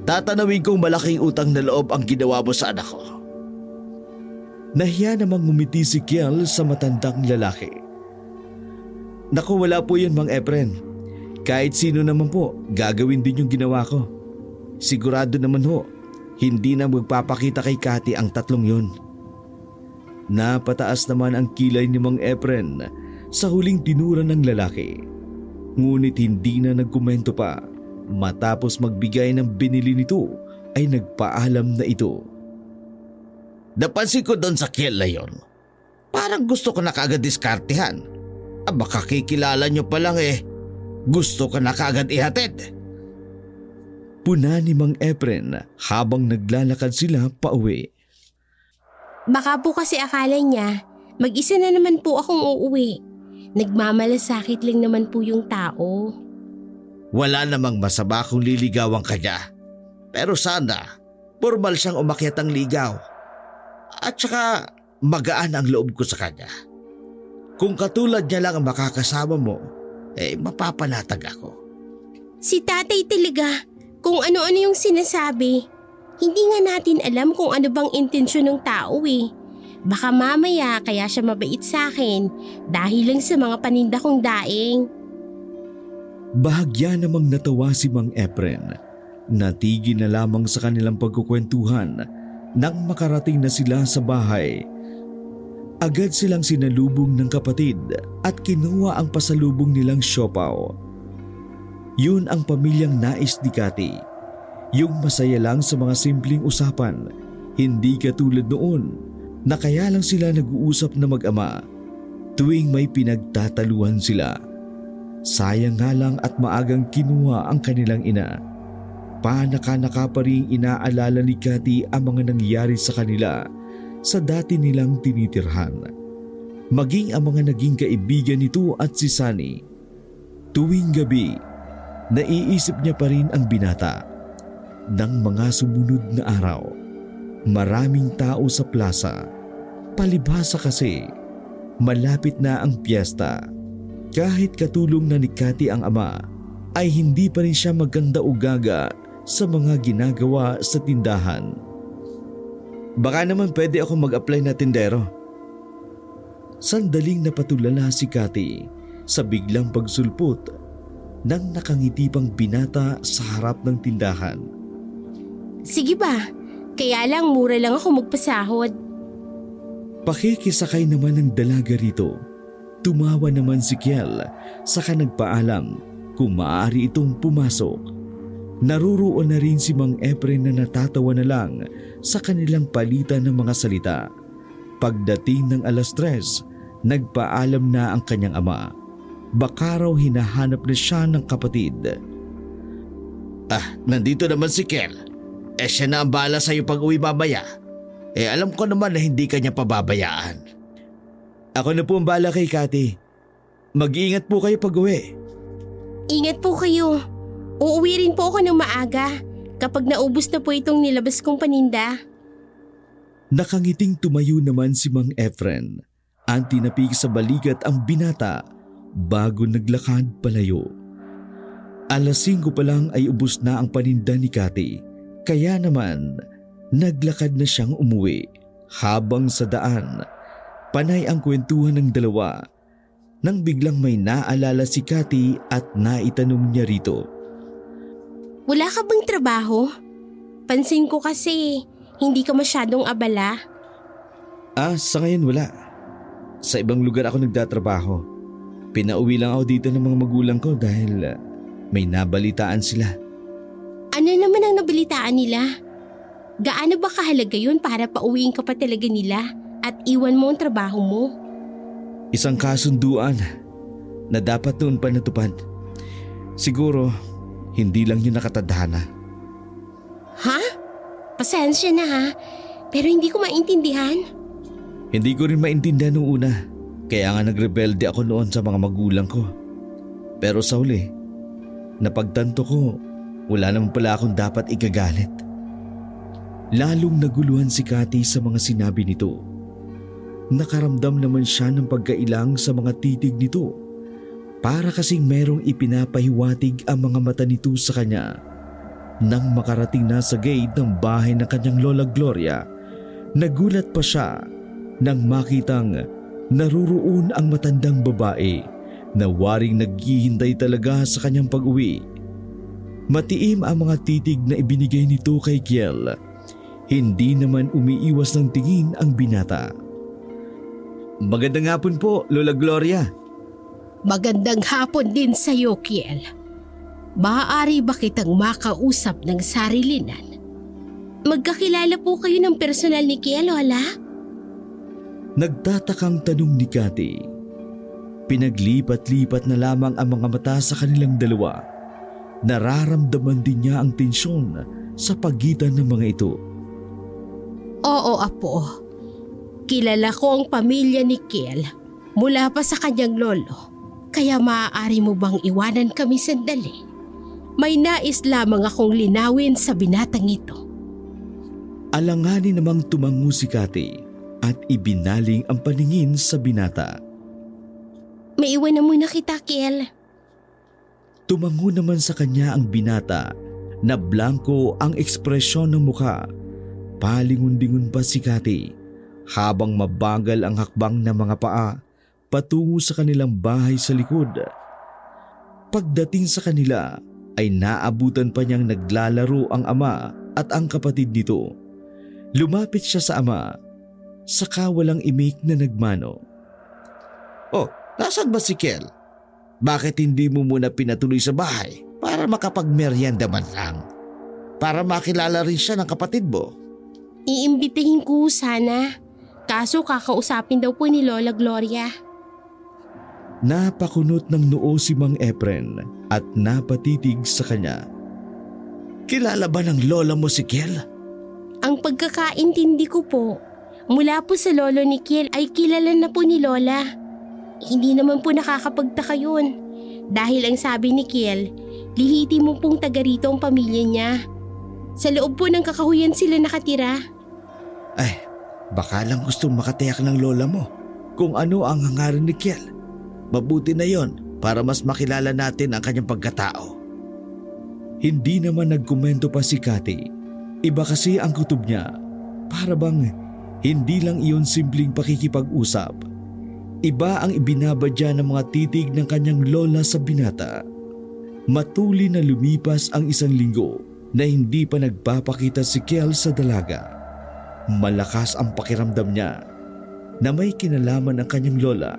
Tatanawin kong malaking utang na loob ang ginawa mo sa anak ko. Nahiya namang ngumiti si Kiel sa matandang lalaki. Naku, wala po yun Mang Efren. Kahit sino naman po, gagawin din yung ginawa ko. Sigurado naman ho, hindi na magpapakita kay Cathy ang 3 yun. Napataas naman ang kilay ni Mang Efren sa huling tinura ng lalaki. Ngunit hindi na nagkomento pa. Matapos magbigay ng binili nito ay nagpaalam na ito. Napansin ko doon sa Kiel na yun. Parang gusto ko na kaagad diskartehan. Baka kikilala nyo pa lang gusto ko na kaagad ihatid. Puna ni Mang Efren habang naglalakad sila pauwi. Baka po kasi akala niya, mag-isa na naman po akong uuwi. Nagmamalasakit lang naman po yung tao. Wala namang masama kung liligawan ka niya. Pero sana, formal siyang umakyat ang ligaw. At saka magaan ang loob ko sa kanya. Kung katulad niya lang ang makakasama mo, mapapanatag ako. Si tatay talaga, kung ano-ano yung sinasabi. Hindi nga natin alam kung ano bang intensyon ng tao Baka mamaya kaya siya mabait sa akin dahil lang sa mga paninda kong daing. Bahagya namang natawa si Mang Efren. Natigil na lamang sa kanilang pagkukwentuhan nang makarating na sila sa bahay. Agad silang sinalubong ng kapatid at kinuha ang pasalubong nilang siopaw. Yun ang pamilyang nais ni Cathy. Yung masaya lang sa mga simpleng usapan, hindi katulad noon na kaya lang sila nag-uusap na mag-ama tuwing may pinagtataluhan sila. Sayang nga lang at maagang kinuha ang kanilang ina. Panaka-naka pa rin inaalala ni Cathy ang mga nangyari sa kanila sa dati nilang tinitirhan. Maging ang mga naging kaibigan nito at si Sunny. Tuwing gabi, naiisip niya pa rin ang binata. ng mga sumunod na araw, maraming tao sa plaza. Palibhasa kasi, malapit na ang piyesta. Kahit katulong na ni Cathy ang ama, ay hindi pa rin siya maganda o gaga sa mga ginagawa sa tindahan. Baka naman pwede ako mag-apply na tindero. Sandaling napatulala si Cathy sa biglang pagsulpot ng nakangiti pang binata sa harap ng tindahan. Sige ba? Kaya lang mura lang ako magpasahod. Pakikisakay naman ng dalaga rito. Tumawa naman si Kiel saka nagpaalam kung maaari itong pumasok. Naruroon na rin si Mang Efren na natatawa na lang sa kanilang palitan ng mga salita. Pagdating ng 3:00, nagpaalam na ang kanyang ama. Baka raw hinahanap na siya ng kapatid. Nandito naman si Kel. Siya na ang bahala sa'yo pag uwi mamaya. Alam ko naman na hindi kanya pababayaan. Ako na po ang bahala kay Cathy. Mag-iingat po kayo pag uwi. Ingat po kayo. Uuwi rin po ako ng maaga kapag naubos na po itong nilabas kong paninda. Nakangiting tumayo naman si Mang Efren. Ang tinapik sa balikat ang binata bago naglakad palayo. 5:00 pa lang ay ubos na ang paninda ni Cathy. Kaya naman, naglakad na siyang umuwi. Habang sa daan, panay ang kwentuhan ng dalawa. Nang biglang may naalala si Cathy at naitanong niya rito. Wala ka bang trabaho? Pansin ko kasi hindi ka masyadong abala. Sa ngayon wala. Sa ibang lugar ako nagtatrabaho. Pinauwi lang ako dito ng mga magulang ko dahil may nabalitaan sila. Ano naman ang nabalitaan nila? Gaano ba kahalaga yun para pauwiin ka pa talaga nila at iwan mo ang trabaho mo? Isang kasunduan na dapat noon pa natupad. Siguro, hindi lang yun nakatadhana. Ha? Pasensya na ha, pero hindi ko maintindihan. Hindi ko rin maintindihan noong una, kaya nga nagrebelde ako noon sa mga magulang ko. Pero sa huli, napagtanto ko, wala naman pala akong dapat igagalit. Lalong naguluhan si Cathy sa mga sinabi nito. Nakaramdam naman siya ng pagkailang sa mga titig nito. Para kasing merong ipinapahiwatig ang mga mata nito sa kanya. Nang makarating na sa gate ng bahay ng kanyang Lola Gloria, nagulat pa siya nang makitang naruroon ang matandang babae na waring naghihintay talaga sa kanyang pag-uwi. Matiim ang mga titig na ibinigay nito kay Kiel. Hindi naman umiiwas ng tingin ang binata. Magandang hapon po, Lola Gloria. Magandang hapon din sa iyo, Kiel. Maaari ba kitang makausap ng sarilinan? Magkakilala po kayo ng personal ni Kiel, Lola? Nagtatakang tanong ni Cathy. Pinaglipat-lipat na lamang ang mga mata sa kanilang dalawa. Nararamdaman din niya ang tensyon sa pagitan ng mga ito. Oo, Apo. Kilala ko ang pamilya ni Kiel mula pa sa kanyang lolo. Kaya maaari mo bang iwanan kami sandali? May nais lamang akong linawin sa binatang ito. Alanganin namang tumango si Cathy at ibinaling ang paningin sa binata. Maiwan na muna kita, Kiel. Tumango naman sa kanya ang binata na blanko ang ekspresyon ng mukha. Palingon-lingon pa si Cathy habang mabagal ang hakbang ng mga paa patungo sa kanilang bahay sa likod. Pagdating sa kanila ay naabutan pa niyang naglalaro ang ama at ang kapatid nito. Lumapit siya sa ama, saka walang imik na nagmano. Nasaan ba si Kel? Bakit hindi mo muna pinatuloy sa bahay para makapagmeryenda man lang? Para makilala rin siya ng kapatid mo. Iimbitahin ko sana. Kaso kakausapin daw po ni Lola Gloria. Napakunot ng noo si Mang Efren at napatitig sa kanya. Kilala ba ng lola mo si Kel? Ang pagkakaintindi ko po, mula po sa lolo ni Kiel ay kilala na po ni Lola. Hindi naman po nakakapagtaka yun. Dahil ang sabi ni Kiel, lihiti mo pong taga rito ang pamilya niya. Sa loob po ng kakahuyan sila nakatira. Ay, baka lang gustong makatiyak ng lola mo kung ano ang hangarin ni Kiel. Mabuti na yon para mas makilala natin ang kanyang pagkatao. Hindi naman nagkomento pa si Cathy. Iba kasi ang kutob niya. Para bang hindi lang iyon simpleng pakikipag-usap. Iba ang ibinabadya ng mga titig ng kanyang lola sa binata. Matuli na lumipas ang 1 linggo na hindi pa nagpapakita si Kiel sa dalaga. Malakas ang pakiramdam niya na may kinalaman ang kanyang lola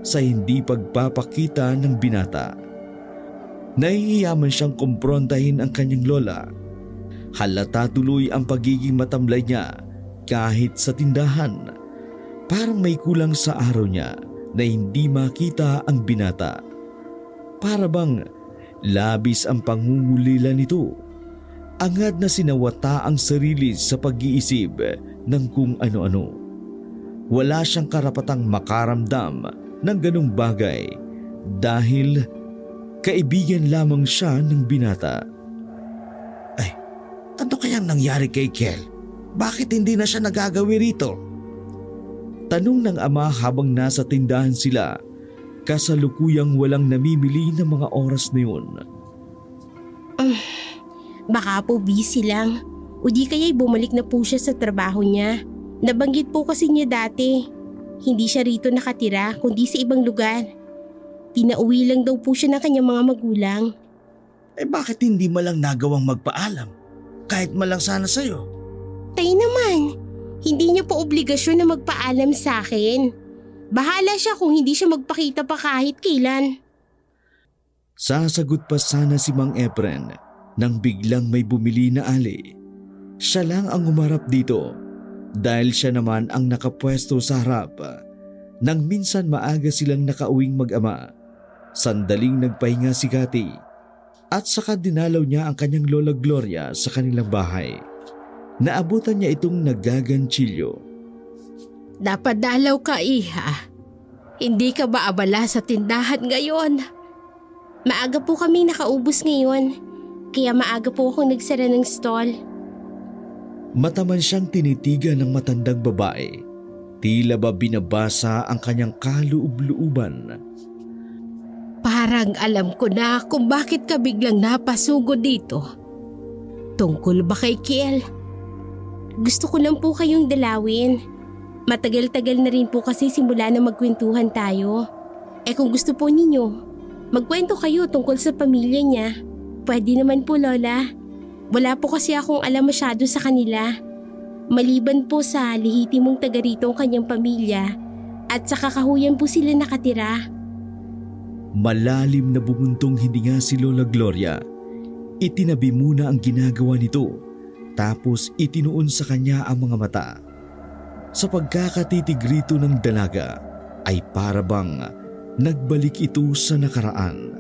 sa hindi pagpapakita ng binata. Nahihiyaman siyang kumprontahin ang kanyang lola. Halata tuloy ang pagiging matamlay niya kahit sa tindahan. Parang may kulang sa araw niya na hindi makita ang binata. Para bang labis ang pangungulila nito. Angad na sinawata ang sarili sa pag-iisip ng kung ano-ano. Wala siyang karapatang makaramdam ng ganong bagay dahil kaibigan lamang siya ng binata. Ay, ano kayang nangyari kay Kiel? Bakit hindi na siya nagagawi rito? Tanong ng ama habang nasa tindahan sila, kasalukuyang walang namimili ng mga oras na yun. Baka po busy lang. O di kaya'y bumalik na po siya sa trabaho niya. Nabanggit po kasi niya dati. Hindi siya rito nakatira kundi sa ibang lugar. Pinauwi lang daw po siya ng kanyang mga magulang. Eh bakit hindi mo lang nagawang magpaalam? Kahit malang sana sa'yo. Tay naman, hindi niya po obligasyon na magpaalam sa akin. Bahala siya kung hindi siya magpakita pa kahit kailan. Sasagot pa sana si Mang Efren nang biglang may bumili na ali. Siya lang ang umarap dito dahil siya naman ang nakapwesto sa harap. Nang minsan maaga silang nakauwing mag-ama, sandaling nagpahinga si Cathy at saka dinalaw niya ang kanyang lola Gloria sa kanilang bahay. Naabutan niya itong naggaganchilyo. Dapat dalaw ka, iha. Hindi ka ba abala sa tindahan ngayon? Maaga po kaming nakaubos ngayon, kaya maaga po ako nagsara ng stall. Mataman siyang tinitigan ng matandang babae. Tila ba binabasa ang kanyang kaloob-looban. Parang alam ko na kung bakit ka biglang napasugod dito. Tungkol ba kay Kiel? Gusto ko lang po kayong dalawin. Matagal-tagal na rin po kasi simula na magkwentuhan tayo. Kung gusto po ninyo, magkwento kayo tungkol sa pamilya niya. Pwede naman po, Lola. Wala po kasi akong alam masyado sa kanila. Maliban po sa lehitimong taga rito ang kanyang pamilya at sa kakahuyan po sila nakatira. Malalim na bumuntong hininga si Lola Gloria. Itinabi muna ang ginagawa nito, tapos itinuon sa kanya ang mga mata. Sa pagkakatitig rito ng dalaga ay para bang nagbalik ito sa nakaraan.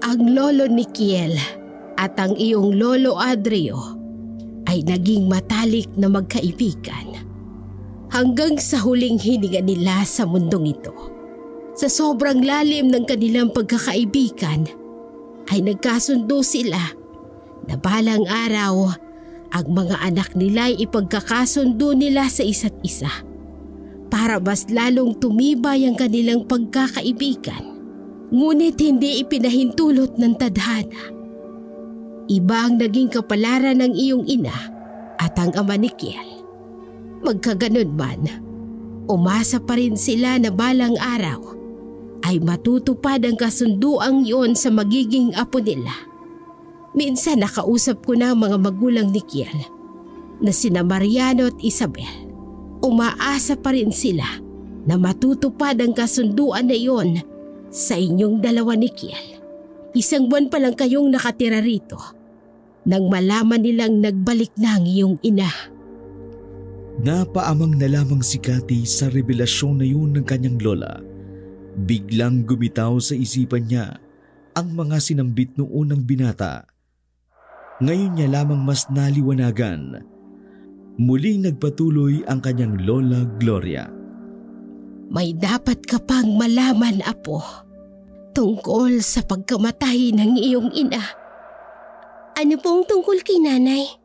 Ang lolo ni Kiel at ang iyong lolo Adrio ay naging matalik na magkaibigan hanggang sa huling hininga nila sa mundong ito. Sa sobrang lalim ng kanilang pagkakaibigan ay nagkasundo sila na balang araw ang mga anak nila ay ipagkakasundo nila sa isa't isa para mas lalong tumibay ang kanilang pagkakaibigan. Ngunit hindi ipinahintulot ng tadhana. Iba ang naging kapalaran ng iyong ina at ang ama ni Kiel. Magkaganon man, umasa pa rin sila na balang araw ay matutupad ang kasunduang iyon sa magiging apo nila. Minsan nakausap ko na ang mga magulang ni Kiel na sina Mariano at Isabel. Umaasa pa rin sila na matutupad ang kasunduan na iyon sa inyong dalawa ni Kiel. 1 buwan pa lang kayong nakatira rito nang malaman nilang nagbalik na ang iyong ina. Napaamang na lamang si Cathy sa revelasyon na yun ng kanyang lola. Biglang gumitaw sa isipan niya ang mga sinambit noon ng binata. Ngayon niya lamang mas naliwanagan. Muling nagpatuloy ang kanyang lola Gloria. May dapat ka pang malaman, apo, tungkol sa pagkamatay ng iyong ina. Ano pong tungkol kay nanay?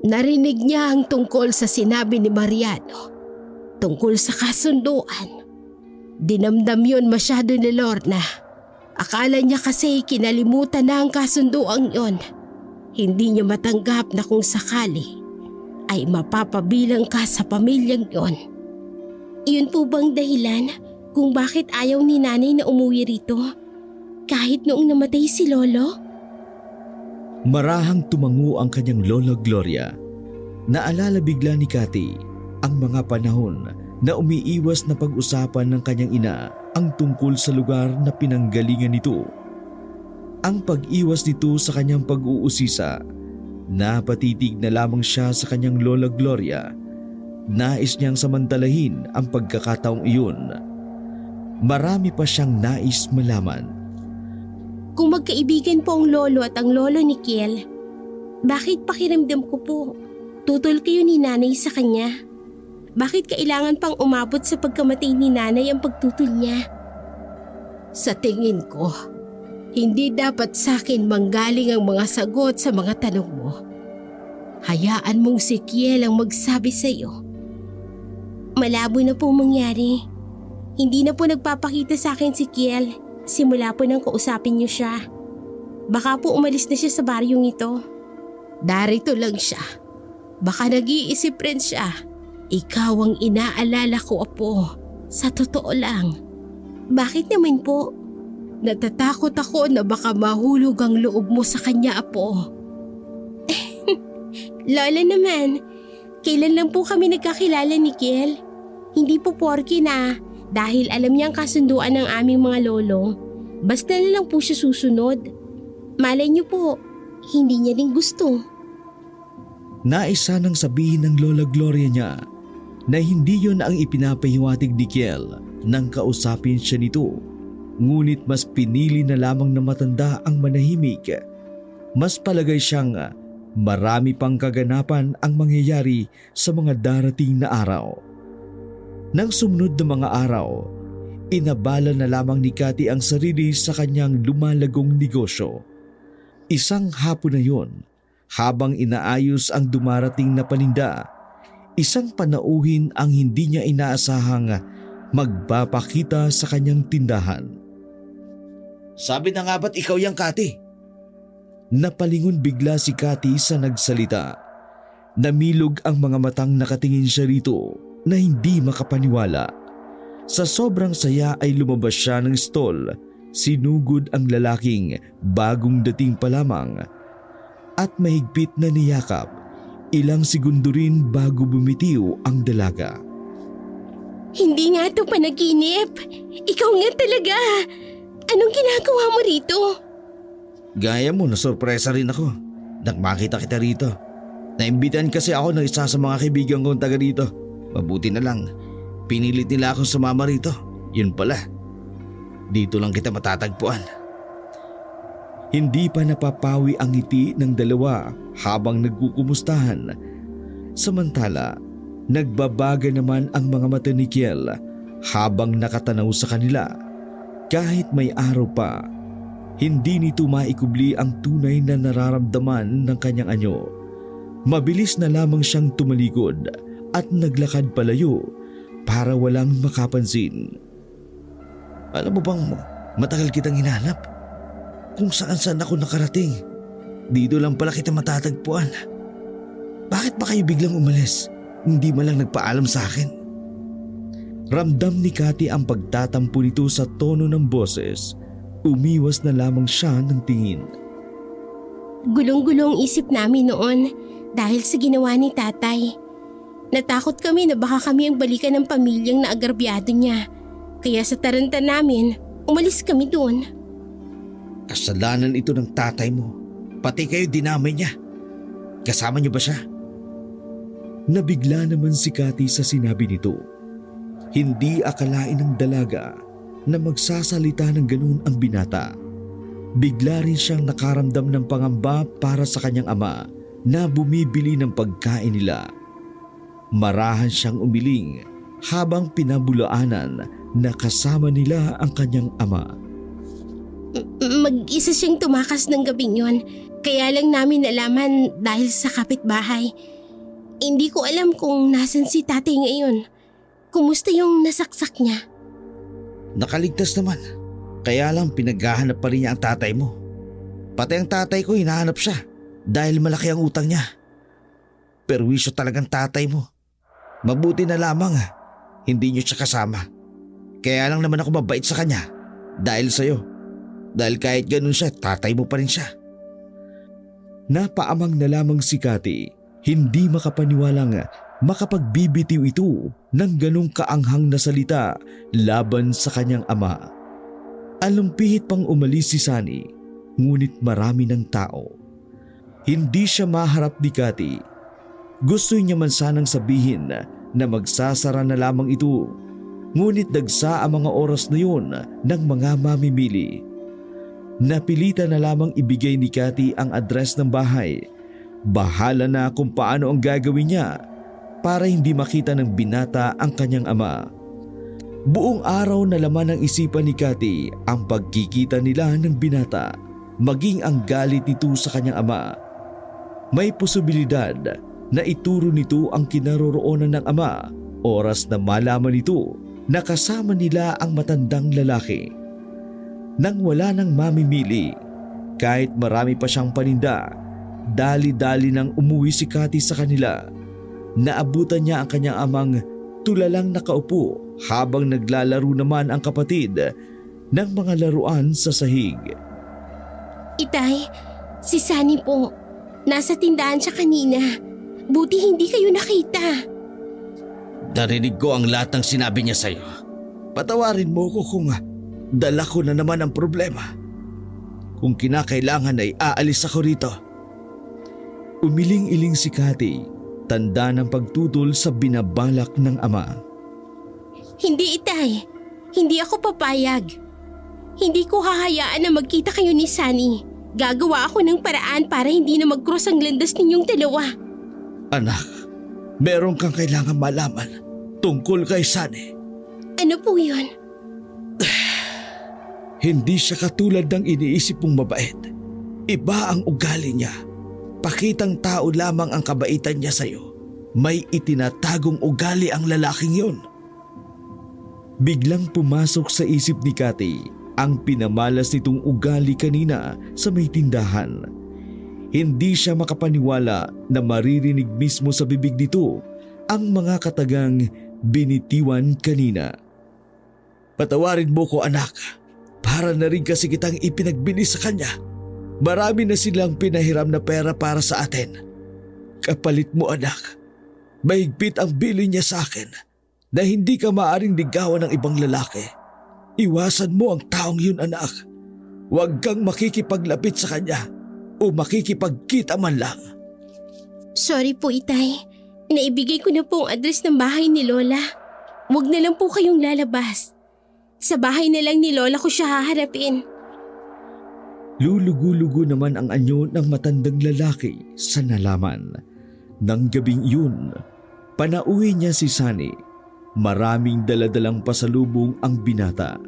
Narinig niya ang tungkol sa sinabi ni Mariano. Tungkol sa kasunduan. Dinamdam yun masyado ni Lorna. Akala niya kasi kinalimutan na ang kasunduang yon. Hindi niya matanggap na kung sakali ay mapapabilang ka sa pamilyang yon. Iyon po bang dahilan kung bakit ayaw ni nanay na umuwi rito? Kahit noong namatay si Lolo? Marahang tumango ang kanyang Lola Gloria. Naalala bigla ni Cathy ang mga panahon na umiiwas na pag-usapan ng kanyang ina ang tungkol sa lugar na pinanggalingan nito. Ang pag-iwas nito sa kanyang pag-uusisa, napatitig na lamang siya sa kanyang Lola Gloria. Nais niyang samantalahin ang pagkakataong iyon. Marami pa siyang nais malaman. Kung magkaibigan po ang lolo at ang lolo ni Kiel, bakit pakiramdam ko po tutol kayo ni nanay sa kanya? Bakit kailangan pang umabot sa pagkamatay ni nanay ang pagtutol niya? Sa tingin ko, hindi dapat sa akin manggaling ang mga sagot sa mga tanong mo. Hayaan mong si Kiel ang magsabi sa iyo. Malabo na pong mangyari. Hindi na po nagpapakita sa akin si Kiel simula po nang kausapin niyo siya. Baka po umalis na siya sa baryong ito. Darito lang siya. Baka nag-iisip rin siya. Ikaw ang inaalala ko, Apo. Sa totoo lang. Bakit naman po? Natatakot ako na baka mahulog ang loob mo sa kanya, Apo. Lola naman, kailan lang po kami nagkakilala ni Kiel? Hindi po porky na dahil alam niya ang kasunduan ng aming mga lolo, basta na lang po siya susunod. Malay niyo po, hindi niya din gusto. Nais sanang sabihin ng Lola Gloria niya na hindi yon ang ipinapahiwatig ni Kiel nang kausapin siya nito. Ngunit mas pinili na lamang na matanda ang manahimik. Mas palagay siyang marami pang kaganapan ang mangyayari sa mga darating na araw. Nang sumunod na mga araw, inabala na lamang ni Cathy ang sarili sa kanyang lumalagong negosyo. Isang hapon na yon, habang inaayos ang dumarating na paninda, isang panauhin ang hindi niya inaasahang magpapakita sa kanyang tindahan. Sabi na nga ba't ikaw yang Cathy? Napalingon bigla si Cathy sa nagsalita. Namilog ang mga matang nakatingin siya rito na hindi makapaniwala. Sa sobrang saya ay lumabas siya ng stall. Sinugod ang lalaking bagong dating pa lamang at mahigpit na niyakap. Ilang segundo rin bago bumitiw ang dalaga. Hindi nga ito panaginip. Ikaw nga talaga. Anong ginagawa mo rito? Gaya mo, nasurpresa rin ako nang makita kita rito. Naimbitan kasi ako ng isa sa mga kaibigan kong taga rito. Mabuti na lang, pinilit nila akong sumama rito. Yun pala, dito lang kita matatagpuan. Hindi pa napapawi ang ngiti ng dalawa habang nagkukumustahan. Samantala, nagbabaga naman ang mga mata ni Kiel habang nakatanaw sa kanila. Kahit may araw pa, hindi nito maikubli ang tunay na nararamdaman ng kanyang anyo. Mabilis na lamang siyang tumalikod at naglakad palayo para walang makapansin. Alam mo bang matagal kitang hinanap? Kung saan-saan ako nakarating, dito lang pala kita matatagpuan. Bakit ba kayo biglang umalis? Hindi man lang nagpaalam sa akin. Ramdam ni Cathy ang pagtatampo nito sa tono ng boses. Umiwas na lamang siya ng tingin. Gulong-gulong isip namin noon dahil sa ginawa ni tatay. Natakot kami na baka kami ang balikan ng pamilyang naagrabyado niya. Kaya sa taranta namin, umalis kami doon. Kasalanan ito ng tatay mo. Pati kayo dinamay niya. Kasama niyo ba siya? Nabigla naman si Cathy sa sinabi nito. Hindi akalain ng dalaga na magsasalita ng ganun ang binata. Bigla rin siyang nakaramdam ng pangamba para sa kanyang ama na bumibili ng pagkain nila. Marahan siyang umiling habang pinabulaanan na kasama nila ang kanyang ama. Mag-isa siyang tumakas ng gabing yon. Kaya lang namin nalaman dahil sa kapitbahay. Hindi ko alam kung nasan si tatay ngayon. Kumusta yung nasaksak niya? Nakaligtas naman. Kaya lang pinaghahanap pa rin niya ang tatay mo. Pati ang tatay ko hinahanap siya dahil malaki ang utang niya. Perwisyo talagang tatay mo. Mabuti na lamang hindi niyo siya kasama. Kaya lang naman ako mabait sa kanya dahil sa'yo. Dahil kahit ganun siya, tatay mo pa rin siya. Napaamang na lamang si Cathy, hindi makapaniwalang makapagbibitiw ito ng ganong kaanghang na salita laban sa kanyang ama. Alumpihit pang umalis si Sunny, ngunit marami ng tao. Hindi siya maharap ni Cathy. Gusto niya man sanang sabihin na magsasara na lamang ito, ngunit dagsa ang mga oras na yun ng mga mamimili. Napilitan na lamang ibigay ni Cathy ang address ng bahay. Bahala na kung paano ang gagawin niya para hindi makita ng binata ang kanyang ama. Buong araw na laman ng isipan ni Cathy ang pagkikita nila ng binata, maging ang galit nito sa kanyang ama. May posibilidad na ituro nito ang kinaroroonan ng ama oras na malaman nito na kasama nila ang matandang lalaki. Nang wala nang mamimili, kahit marami pa siyang paninda, dali-dali nang umuwi si Cathy sa kanila. Naabutan niya ang kanyang amang tulalang nakaupo habang naglalaro naman ang kapatid ng mga laruan sa sahig. Itay, si Sunny po. Nasa tindahan siya kanina. Buti hindi kayo nakita. Narinig ko ang lahat ng sinabi niya sa'yo. Patawarin mo ko kung dala ko na naman ang problema. Kung kinakailangan ay aalis ako rito. Umiling-iling si Cathy, tanda ng pagtutol sa binabalak ng ama. Hindi, Itay. Hindi ako papayag. Hindi ko hahayaan na magkita kayo ni Sunny. Gagawa ako ng paraan para hindi na mag-cross ang landas ninyong dalawa. Anak, meron kang kailangan malaman tungkol kay Sunny. Ano po yun? Hindi siya katulad ng iniisip mong mabait. Iba ang ugali niya. Pakitang tao lamang ang kabaitan niya sa'yo. May itinatagong ugali ang lalaking yun. Biglang pumasok sa isip ni Cathy ang pinamalas nitong ugali kanina sa may tindahan. Hindi siya makapaniwala na maririnig mismo sa bibig nito ang mga katagang binitiwan kanina. Patawarin mo ko, anak. Para na rin kasi kitang ipinagbili sa kanya. Marami na silang pinahiram na pera para sa atin. Kapalit mo, anak. Mahigpit ang bili niya sa akin na hindi ka maaring ligawan ng ibang lalaki. Iwasan mo ang taong yun, anak. Huwag kang makikipaglapit sa kanya o makikipagkita man lang. Sorry po, Itay. Naibigay ko na po ang address ng bahay ni Lola. Huwag na lang po kayong lalabas. Sa bahay na lang ni Lola ko siya haharapin. Lulugo-lugo naman ang anyo ng matandang lalaki sa nalaman. Nang gabing iyon, panauwi niya si Sunny. Maraming daladalang pasalubong ang binata.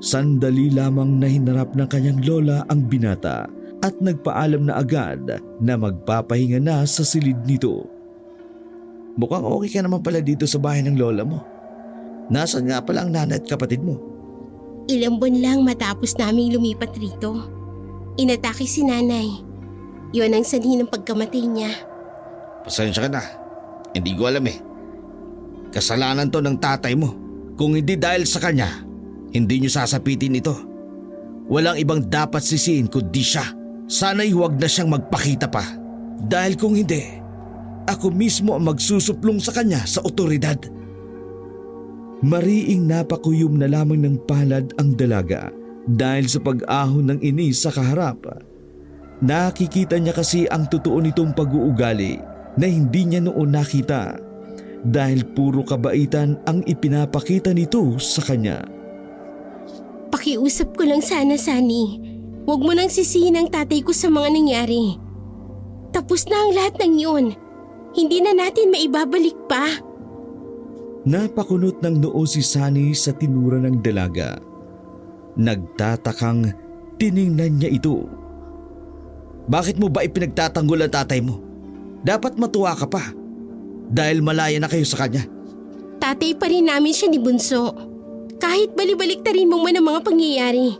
Sandali lamang na hinarap ng kanyang lola ang binata at nagpaalam na agad na magpapahinga na sa silid nito. Mukhang okay ka naman pala dito sa bahay ng lola mo. Nasaan nga pala ang nanay at kapatid mo? Ilang buwan lang matapos naming lumipat rito. Inatake si nanay. Yun ang sanhi ng pagkamatay niya. Pasensya ka na. Hindi ko alam eh. Kasalanan to ng tatay mo. Kung hindi dahil sa kanya, hindi niyo sasapitin ito. Walang ibang dapat sisihin kundi siya. Sana'y huwag na siyang magpakita pa. Dahil kung hindi, ako mismo ang magsusuplong sa kanya sa otoridad. Mariing napakuyom na lamang ng palad ang dalaga dahil sa pag-ahon ng inis sa kaharap. Nakikita niya kasi ang totoo nitong pag-uugali na hindi niya noon nakita dahil puro kabaitan ang ipinapakita nito sa kanya. Pakiusap ko lang sana, Sunny. Huwag mo nang sisihin ang tatay ko sa mga nangyari. Tapos na ang lahat ng yun. Hindi na natin maibabalik pa. Napakunot ng noo si Sunny sa tinura ng dalaga. Nagtatakang tiningnan niya ito. Bakit mo ba ipinagtatanggol ang tatay mo? Dapat matuwa ka pa. Dahil malaya na kayo sa kanya. Tatay pa rin namin siya ni Bunso. Kahit balibaliktarin mo man ang mga pangyayari,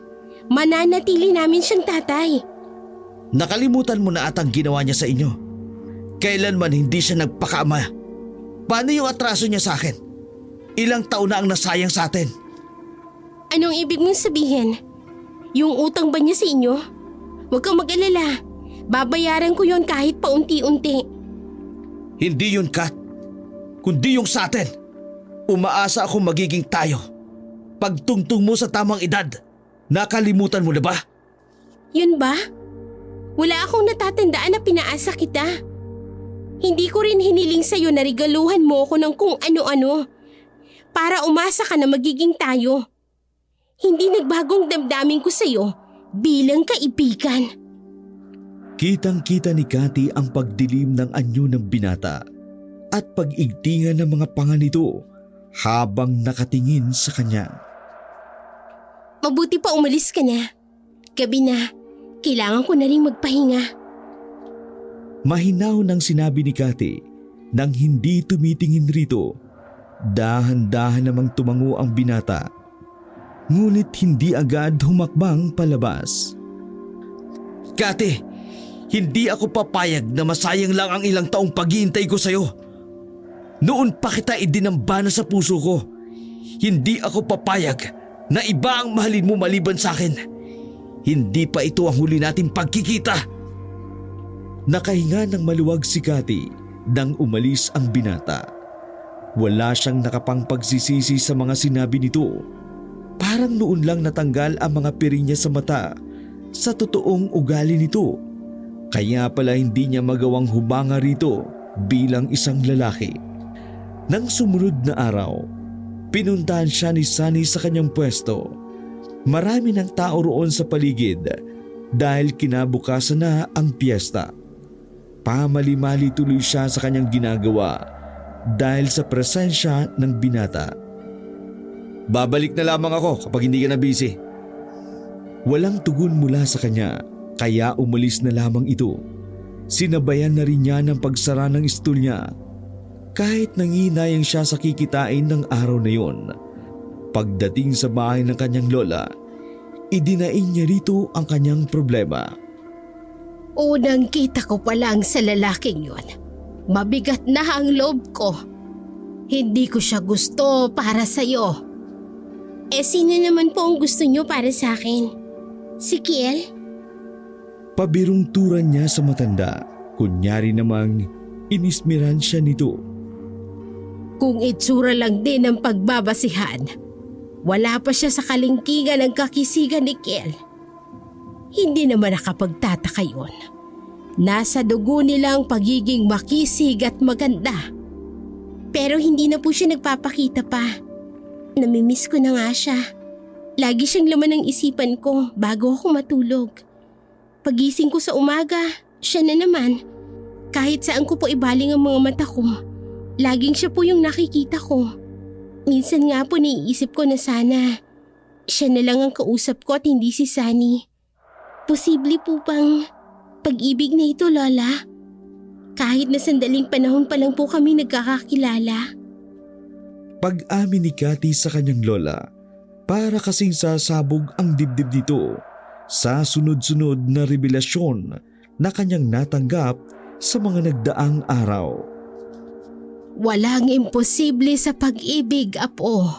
mananatili namin siyang tatay. Nakalimutan mo na atang ginawa niya sa inyo. Kailanman hindi siya nagpakaama. Paano yung atraso niya sa akin? Ilang taon na ang nasayang sa atin. Anong ibig mong sabihin? Yung utang ba niya sa inyo? Huwag kang mag-alala. Babayaran ko yon kahit paunti-unti. Hindi yun, Kat. Kundi yung sa atin. Umaasa ako magiging tayo. Pagtungtong mo sa tamang edad, nakalimutan mo na ba? Yun ba? Wala akong natatandaan na pinaasa kita. Hindi ko rin hiniling sa'yo na regaluhan mo ako ng kung ano-ano para umasa ka na magiging tayo. Hindi nagbagong damdamin ko sa'yo bilang kaibigan. Kitang-kita ni Cathy ang pagdilim ng anyo ng binata at pag-igtingan ng mga panga nito habang nakatingin sa kanya. Mabuti pa umalis ka na. Gabi na, kailangan ko na rin magpahinga. Mahinaw nang sinabi ni Cathy nang hindi tumitingin rito. Dahan-dahan namang tumango ang binata. Ngunit hindi agad humakbang palabas. Cathy, hindi ako papayag na masayang lang ang ilang taong paghihintay ko sa'yo. Noon pa kita idinambana sa puso ko. Hindi ako papayag na iba ang mahalin mo maliban sa akin. Hindi pa ito ang huli nating pagkikita. Nakahinga ng maluwag si Cathy nang umalis ang binata. Wala siyang nakapang pagsisisi sa mga sinabi nito. Parang noon lang natanggal ang mga piri niya sa mata sa totoong ugali nito. Kaya pala hindi niya magawang humanga rito bilang isang lalaki. Nang sumunod na araw, pinuntahan siya ni Sunny sa kanyang pwesto. Marami ng tao roon sa paligid dahil kinabukasan na ang piyesta. Pamali-mali tuloy siya sa kanyang ginagawa dahil sa presensya ng binata. Babalik na lamang ako kapag hindi ka na busy. Walang tugon mula sa kanya kaya umalis na lamang ito. Sinabayan na rin niya ng pagsara ng istol niya. Kahit nanginayang siya sa kikitain ng araw na yon. Pagdating sa bahay ng kanyang lola, idinaing niya rito ang kanyang problema. Unang kita ko pa lang sa lalaking yon. Mabigat na ang loob ko. Hindi ko siya gusto para sa'yo. Sino naman po ang gusto niyo para sa akin? Si Kiel? Pabirong turan niya sa matanda. Kunyari namang inismiran siya nito. Kung itsura lang din ang pagbabasihan, wala pa siya sa kalingkingan ng kakisigan ni Kiel. Hindi naman nakapagtataka yun. Nasa dugo nila ang pagiging makisig at maganda. Pero hindi na po siya nagpapakita pa. Namimiss ko na nga siya. Lagi siyang laman ng isipan ko bago ako matulog. Pagising ko sa umaga, siya na naman. Kahit saan ko po ibaling ang mga mata ko, laging siya po yung nakikita ko. Minsan nga po naiisip ko na sana siya na lang ang kausap ko at hindi si Sunny. Posible po bang pag-ibig na ito, Lola? Kahit na sandaling panahon pa lang po kami nagkakakilala. Pag-amin ni Cathy sa kanyang lola, para kasing sasabog ang dibdib nito sa sunod-sunod na revelasyon na kanyang natanggap sa mga nagdaang araw. Walang imposible sa pag-ibig, Apo.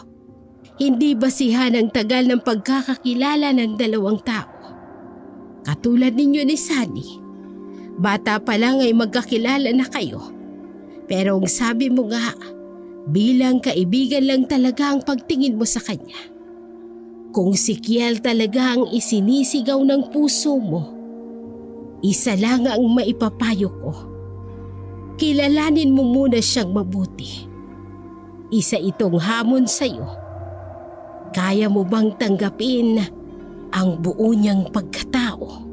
Hindi basihan ang tagal ng pagkakakilala ng dalawang tao. Katulad ninyo ni Sunny, bata pa lang ay magkakilala na kayo. Pero ang sabi mo nga, bilang kaibigan lang talaga ang pagtingin mo sa kanya. Kung si Kiel talaga ang isinisigaw ng puso mo, isa lang ang maipapayo ko. Kilalanin mo muna siyang mabuti. Isa itong hamon sa'yo. Kaya mo bang tanggapin ang buo niyang pagkatao?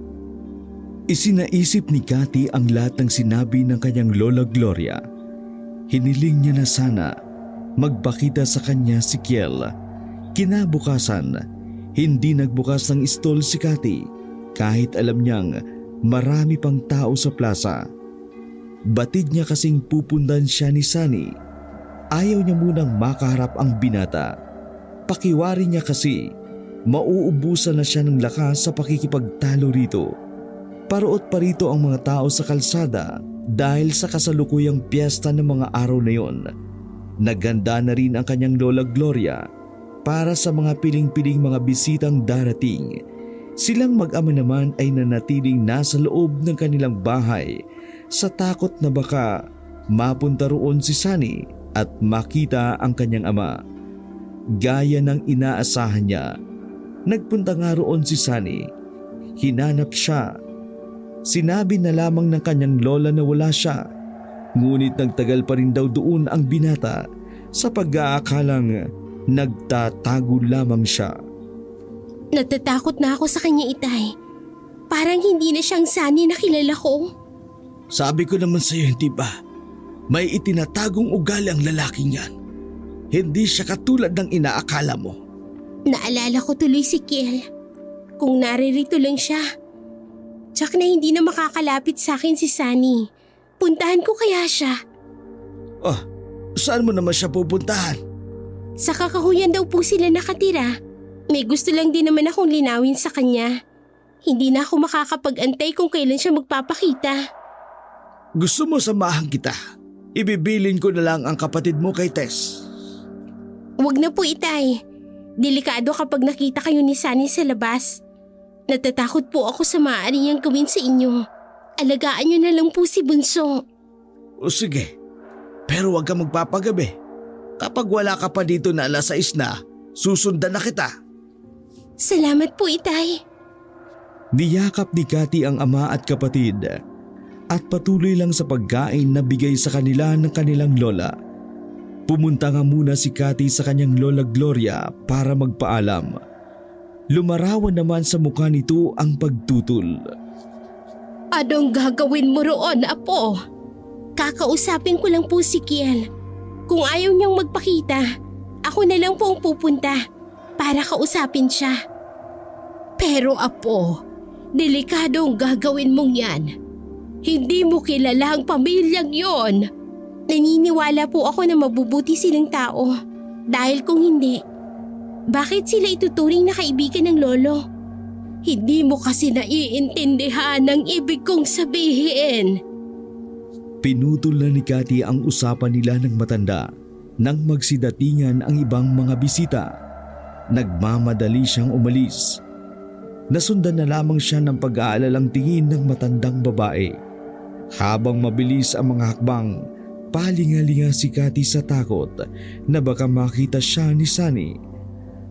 Isinaisip ni Cathy ang lahat ng sinabi ng kanyang lola Gloria. Hiniling niya na sana magpakita sa kanya si Kiel. Kinabukasan, hindi nagbukas ng istol si Cathy kahit alam niyang marami pang tao sa plaza. Batid niya kasing pupundan siya ni Sunny. Ayaw niya munang makaharap ang binata. Pakiwari niya kasi mauubusan na siya ng lakas sa pakikipagtalo rito. Paruot pa rito ang mga tao sa kalsada dahil sa kasalukuyang piyesta ng mga araw na yon. Naganda na rin ang kanyang Lola Gloria para sa mga piling-piling mga bisitang darating. Silang mag-ama naman ay nanatiling nasa loob ng kanilang bahay sa takot na baka mapunta roon si Sunny at makita ang kanyang ama. Gaya ng inaasahan niya, nagpunta nga roon si Sunny. Hinanap siya. Sinabi na lamang ng kanyang lola na wala siya. Ngunit nagtagal pa rin daw doon ang binata sa pag-aakalang nagtatago lamang siya. Natatakot na ako sa kanya, Itay. Parang hindi na siyang Sunny na kilala ko. Sabi ko naman sa iyo, hindi ba? May itinatagong ugali ang lalaking yan. Hindi siya katulad ng inaakala mo. Naalala ko tuloy si Kiel. Kung naririto lang siya. Tsak na hindi na makakalapit sa akin si Sunny. Puntahan ko kaya siya. Oh, saan mo naman siya pupuntahan? Sa kakahuyan daw po sila nakatira. May gusto lang din naman akong linawin sa kanya. Hindi na ako makakapag-antay kung kailan siya magpapakita. Gusto mo samahan kita? Ibibilin ko na lang ang kapatid mo kay Tess. Huwag na po, Itay. Delikado kapag nakita kayo ni Sunny sa labas. Natatakot po ako sa maaari niyang gawin sa inyo. Alagaan niyo na lang po si Bunso. O sige, pero huwag ka magpapagabi. Kapag wala ka pa dito na 6:00 na, susundan na kita. Salamat po, Itay. Niyakap ni Cathy ang ama at kapatid at patuloy lang sa pagkain na bigay sa kanila ng kanilang lola. Pumunta nga muna si Cathy sa kanyang Lola Gloria para magpaalam. Lumarawan naman sa mukha nito ang pagtutol. Anong gagawin mo roon, Apo? Kakausapin ko lang po si Kiel. Kung ayaw niyang magpakita, ako na lang po ang pupunta para kausapin siya. Pero Apo, delikado ang gagawin mong yan. Hindi mo kilala ang pamilyang yon. Naniniwala po ako na mabubuti silang tao. Dahil kung hindi, bakit sila ituturing na kaibigan ng lolo? Hindi mo kasi naiintindihan ang ibig kong sabihin. Pinutol na ni Cathy ang usapan nila ng matanda nang magsidatingan ang ibang mga bisita. Nagmamadali siyang umalis. Nasundan na lamang siya ng pag-aalalang tingin ng matandang babae. Habang mabilis ang mga hakbang, palingalinga si Cathy sa takot na baka makita siya ni Sunny.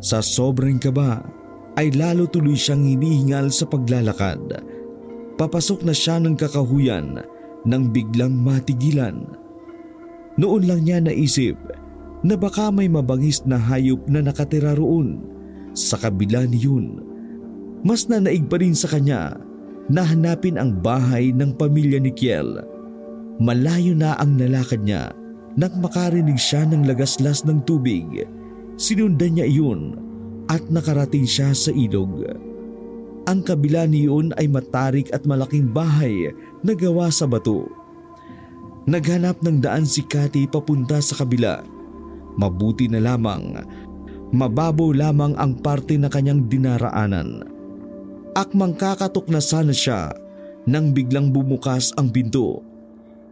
Sa sobrang kaba ay lalo tuloy siyang hinihingal sa paglalakad. Papasok na siya ng kakahuyan nang biglang matigilan. Noon lang niya naisip na baka may mabangis na hayop na nakatira roon. Sa kabila niyon, mas nanaig pa rin sa kanya na hanapin ang bahay ng pamilya ni Kiel. Malayo na ang nalakad niya nang makarinig siya ng lagaslas ng tubig. Sinundan niya iyon at nakarating siya sa ilog. Ang kabila niyon ay matarik at malaking bahay na gawa sa bato. Naghanap ng daan si Cathy papunta sa kabila. Mabuti na lamang, mababaw lamang ang parte na kanyang dinaraanan. Akmang kakatok na sana siya nang biglang bumukas ang pinto.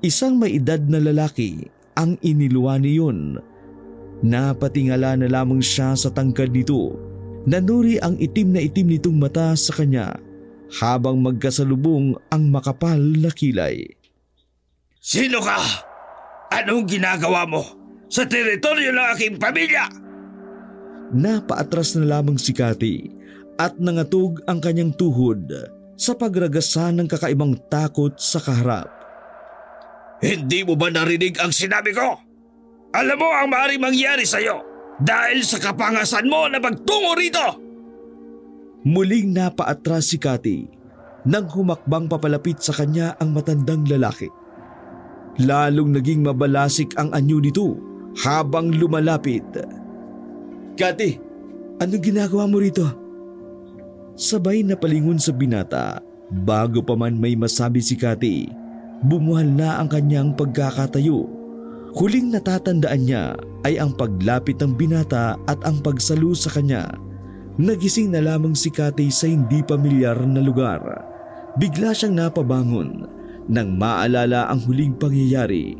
Isang may edad na lalaki ang iniluwan niyon. Napatingala na lamang siya sa tangkad nito. Nanuri ang itim na itim nitong mata sa kanya habang magkasalubong ang makapal na kilay. Sino ka? Anong ginagawa mo sa teritoryo ng aking pamilya? Napaatras na lamang si Cathy at nangatog ang kanyang tuhod sa pagragasan ng kakaibang takot sa kaharap. Hindi mo ba narinig ang sinabi ko? Alam mo ang maaaring mangyari sa'yo dahil sa kapangasan mo na magtungo rito! Muling napaatras si Cathy nang humakbang papalapit sa kanya ang matandang lalaki. Lalong naging mabalasik ang anyo nito habang lumalapit. Cathy, anong ginagawa mo rito? Sabay na palingon sa binata Bago pa man may masabi si Cathy, bumuhal na ang kanyang pagkakatayo. Huling natatandaan niya ay ang paglapit ng binata at ang pagsalo sa kanya. Nagising na lamang si Cathy sa hindi pamilyar na lugar. Bigla siyang napabangon nang maalala ang huling pangyayari.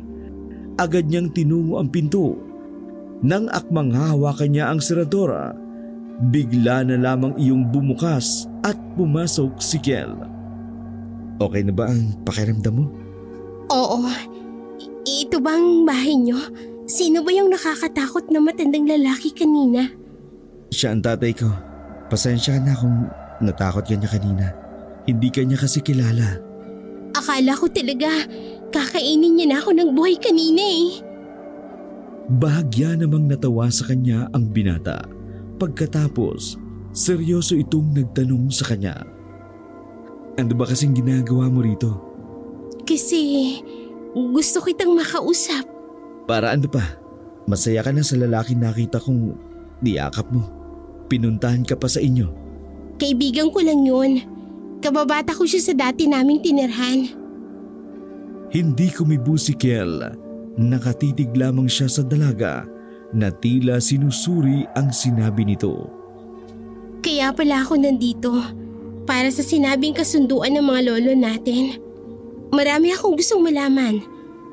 Agad niyang tinungo ang pinto. Nang akmang hahawakan niya ang seradora, bigla na lamang iyong bumukas at pumasok si Kiel. Okay na ba ang pakiramdam mo? Oo. Ito ba ang bahay niyo? Sino ba yung nakakatakot na matandang lalaki kanina? Siya ang tatay ko. Pasensya ka na kung natakot ka niya kanina. Hindi ka niya kasi kilala. Akala ko talaga kakainin niya na ako ng buhay kanina eh. Bahagya namang natawa sa kanya ang binata. Pagkatapos, seryoso itong nagtanong sa kanya. Ano ba kasing ginagawa mo rito? Kasi gusto kitang makausap. Para ano pa? Masaya ka na sa lalaki nakita kong niyakap mo. Pinuntahan ka pa sa inyo. Kaibigan ko lang yun. Kababata ko siya sa dati naming tinirhan. Hindi kumibo si Kiel. Nakatitig lamang siya sa dalaga na tila sinusuri ang sinabi nito. Kaya pala ako nandito. Para sa sinabing kasunduan ng mga lolo natin. Marami akong gustong malaman.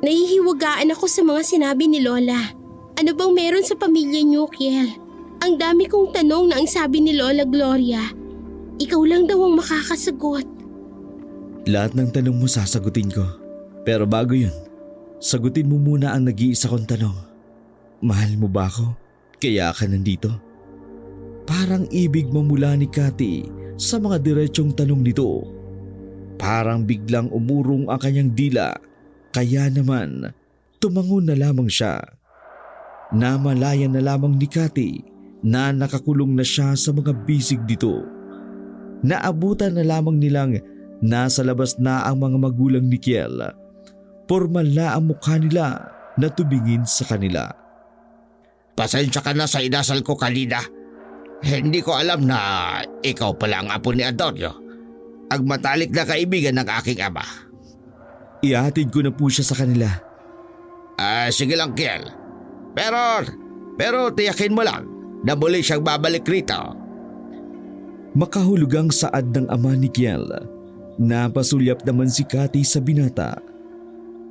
Nahihiwagaan ako sa mga sinabi ni Lola. Ano bang meron sa pamilya niyo, Kiel? Ang dami kong tanong na ang sabi ni Lola Gloria. Ikaw lang daw ang makakasagot. Lahat ng tanong mo sasagutin ko. Pero bago yun, sagutin mo muna ang nag-iisa kong tanong. Mahal mo ba ako? Kaya ka nandito? Parang ibig mamula ni Cathy sa mga diretsong tanong nito. Parang biglang umurong ang kanyang dila. Kaya naman, tumangon na lamang siya. Namalayan na lamang ni Cathy na nakakulong na siya sa mga bisig dito. Naabutan na lamang nilang nasa labas na ang mga magulang ni Kiel. Pormal na ang mukha nila na tumingin sa kanila. Pasensya ka na sa inasal ko kanina. Hindi ko alam na ikaw pala ang apo ni Antonio. Ang matalik na kaibigan ng aking ama. Ihatid ko na po siya sa kanila. Sige lang, Kiel. Pero tiyakin mo lang na muli siyang babalik rito. Makahulugang saad ng ama ni Kiel. Napasulyap naman si Cathy sa binata.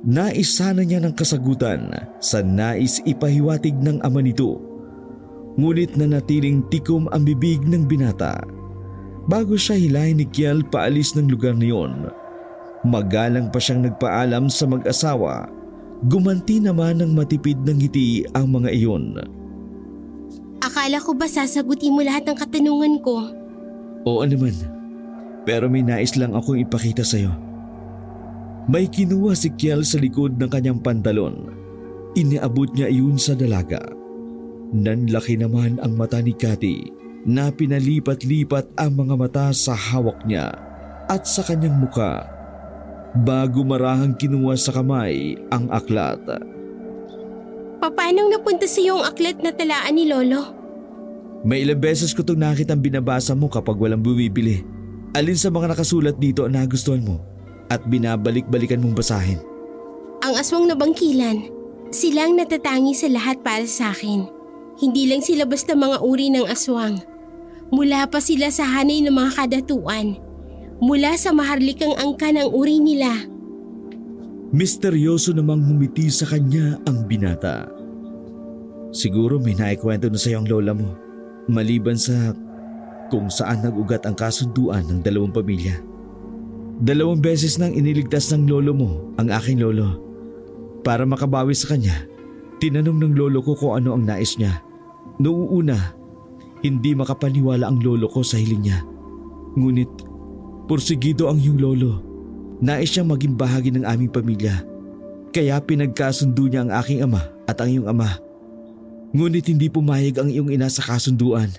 Nais sana niya ng kasagutan sa nais ipahiwatig ng ama nito. Ngunit nanatiling tikom ang bibig ng binata. Bago siya hilahin ni Kiel paalis ng lugar niyon, magalang pa siyang nagpaalam sa mag-asawa. Gumanti naman ng matipid ng ngiti ang mga iyon. Akala ko ba sasagutin mo lahat ng katanungan ko? Oo naman, pero may nais lang akong ipakita sa'yo. May kinuha si Kiel sa likod ng kanyang pantalon. Iniabot niya iyon sa dalaga. Nanlaki naman ang mata ni Cathy na pinalipat-lipat ang mga mata sa hawak niya at sa kanyang muka. Bago marahang kinuha sa kamay ang aklat. Paano napunta sa iyong aklat na talaan ni Lolo? May ilang beses ko itong nakitang binabasa mo kapag walang bumibili. Alin sa mga nakasulat dito ang nagustuhan mo at binabalik-balikan mong basahin? Ang aswang na bangkilan. Silang natatangi sa lahat para sa akin. Hindi lang sila basta mga uri ng aswang. Mula pa sila sa hanay ng mga kadatuan. Mula sa maharlikang angka ng uri nila. Misteryoso namang humiti sa kanya ang binata. Siguro may naikwento na sa'yo ang lola mo. Maliban sa kung saan nag-ugat ang kasunduan ng dalawang pamilya. 2 beses nang iniligtas ng lolo mo ang aking lolo. Para makabawi sa kanya, tinanong ng lolo ko kung ano ang nais niya. Noong una, hindi makapaniwala ang lolo ko sa hiling niya. Ngunit, porsigido ang iyong lolo. Nais siyang maging bahagi ng aming pamilya. Kaya pinagkasundo niya ang aking ama at ang iyong ama. Ngunit hindi pumayag ang iyong ina sa kasunduan.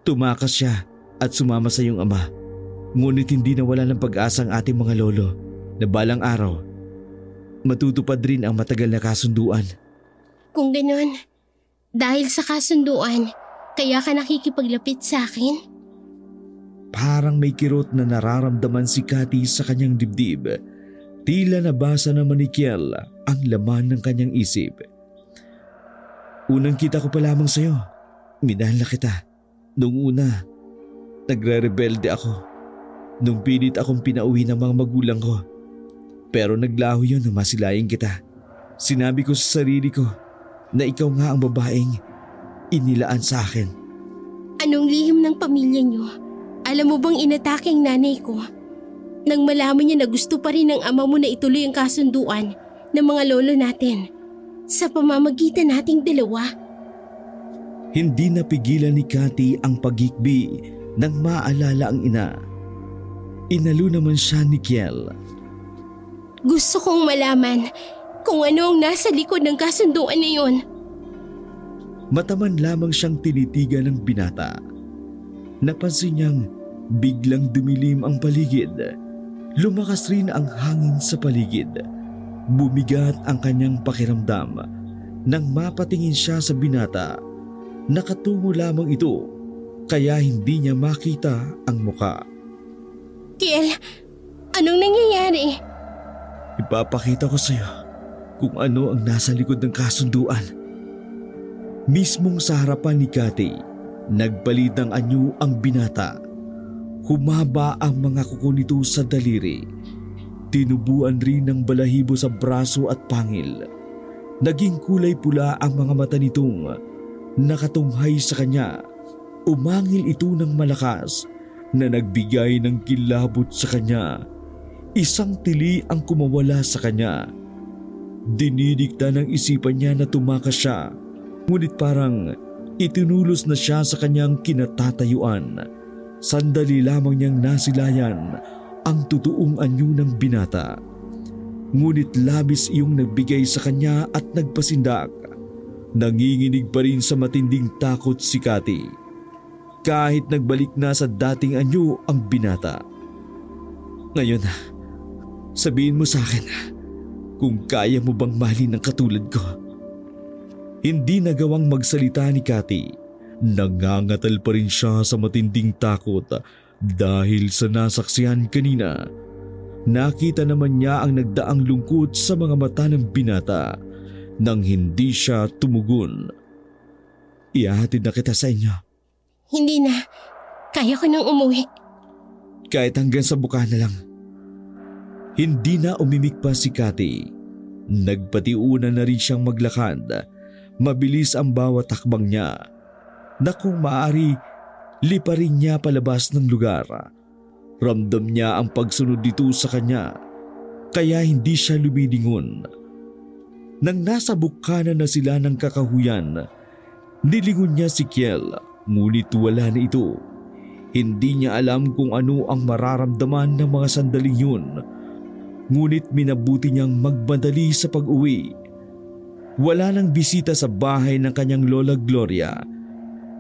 Tumakas siya at sumama sa iyong ama. Ngunit hindi nawala ng pag-asa ang ating mga lolo na balang araw, matutupad rin ang matagal na kasunduan. Kung ganon, dahil sa kasunduan, kaya ka nakikipaglapit sa akin? parang may kirot na nararamdaman si Cathy sa kanyang dibdib. Tila nabasa naman ni Kiel ang laman ng kanyang isip. Unang kita ko pa lamang sa'yo. Minahal na kita. Nung una, nagre-rebelde ako. Nung pilit akong pinauwi ng mga magulang ko. Pero naglaho yun na masilayan kita. Sinabi ko sa sarili ko na ikaw nga ang babaeng inilaan sa akin. Anong lihim ng pamilya niyo? Alam mo bang inatake ang nanay ko? Nang malaman niya na gusto pa rin ng ama mo na ituloy ang kasunduan ng mga lolo natin sa pamamagitan nating dalawa. Hindi napigilan ni Cathy ang paghikbi nang maalala ang ina. Inalo naman siya ni Kiel. Gusto kong malaman kung ano ang nasa likod ng kasunduan na yon. Mataman lamang siyang tinitigan ng binata. Napansin niyang biglang dumilim ang paligid. Lumakas rin ang hangin sa paligid. Bumigat ang kanyang pakiramdam. Nang mapatingin siya sa binata, nakatungo lamang ito kaya hindi niya makita ang muka. Kiel, anong nangyayari? Ipapakita ko sa iyo kung ano ang nasa likod ng kasunduan. Mismong sa harapan ni Cathy, nagpalit ng anyo ang binata. Humaba ang mga kuko nito sa daliri. Tinubuan rin ng balahibo sa braso at pangil. Naging kulay pula ang mga mata nitong nakatunghay sa kanya. Umangil ito ng malakas na nagbigay ng kilabot sa kanya. Isang tili ang kumawala sa kanya. Dinidikta ng isipan niya na tumakas siya, ngunit parang itinulos na siya sa kanyang kinatatayuan. Sandali lamang niyang nasilayan ang totoong anyo ng binata. Ngunit labis iyong nagbigay sa kanya at nagpasindak. Nanginginig pa rin sa matinding takot si Cathy. Kahit nagbalik na sa dating anyo ang binata. Ngayon, sabihin mo sa akin kung kaya mo bang mahalin ng katulad ko. Hindi nagawang magsalita ni Cathy. Nangangatal pa rin siya sa matinding takot dahil sa nasaksihan kanina. Nakita naman niya ang nagdaang lungkot sa mga mata ng binata nang hindi siya tumugon. Ihahatid na kita sa inyo. Hindi na. Kaya ko nang umuwi. Kahit hanggang sa buka na lang. Hindi na umimik pa si Cathy. Nagpatiuna na rin siyang maglakad. Mabilis ang bawat takbang niya. Na kung maaari, liparin niya palabas ng lugar. Ramdam niya ang pagsunod dito sa kanya, kaya hindi siya lumilingon. Nang nasa bukana na sila ng kakahuyan, nilingon niya si Kiel, ngunit wala na ito. Hindi niya alam kung ano ang mararamdaman ng mga sandaling yun, ngunit minabuti niyang magmadali sa pag-uwi. Wala nang bisita sa bahay ng kanyang Lola Gloria.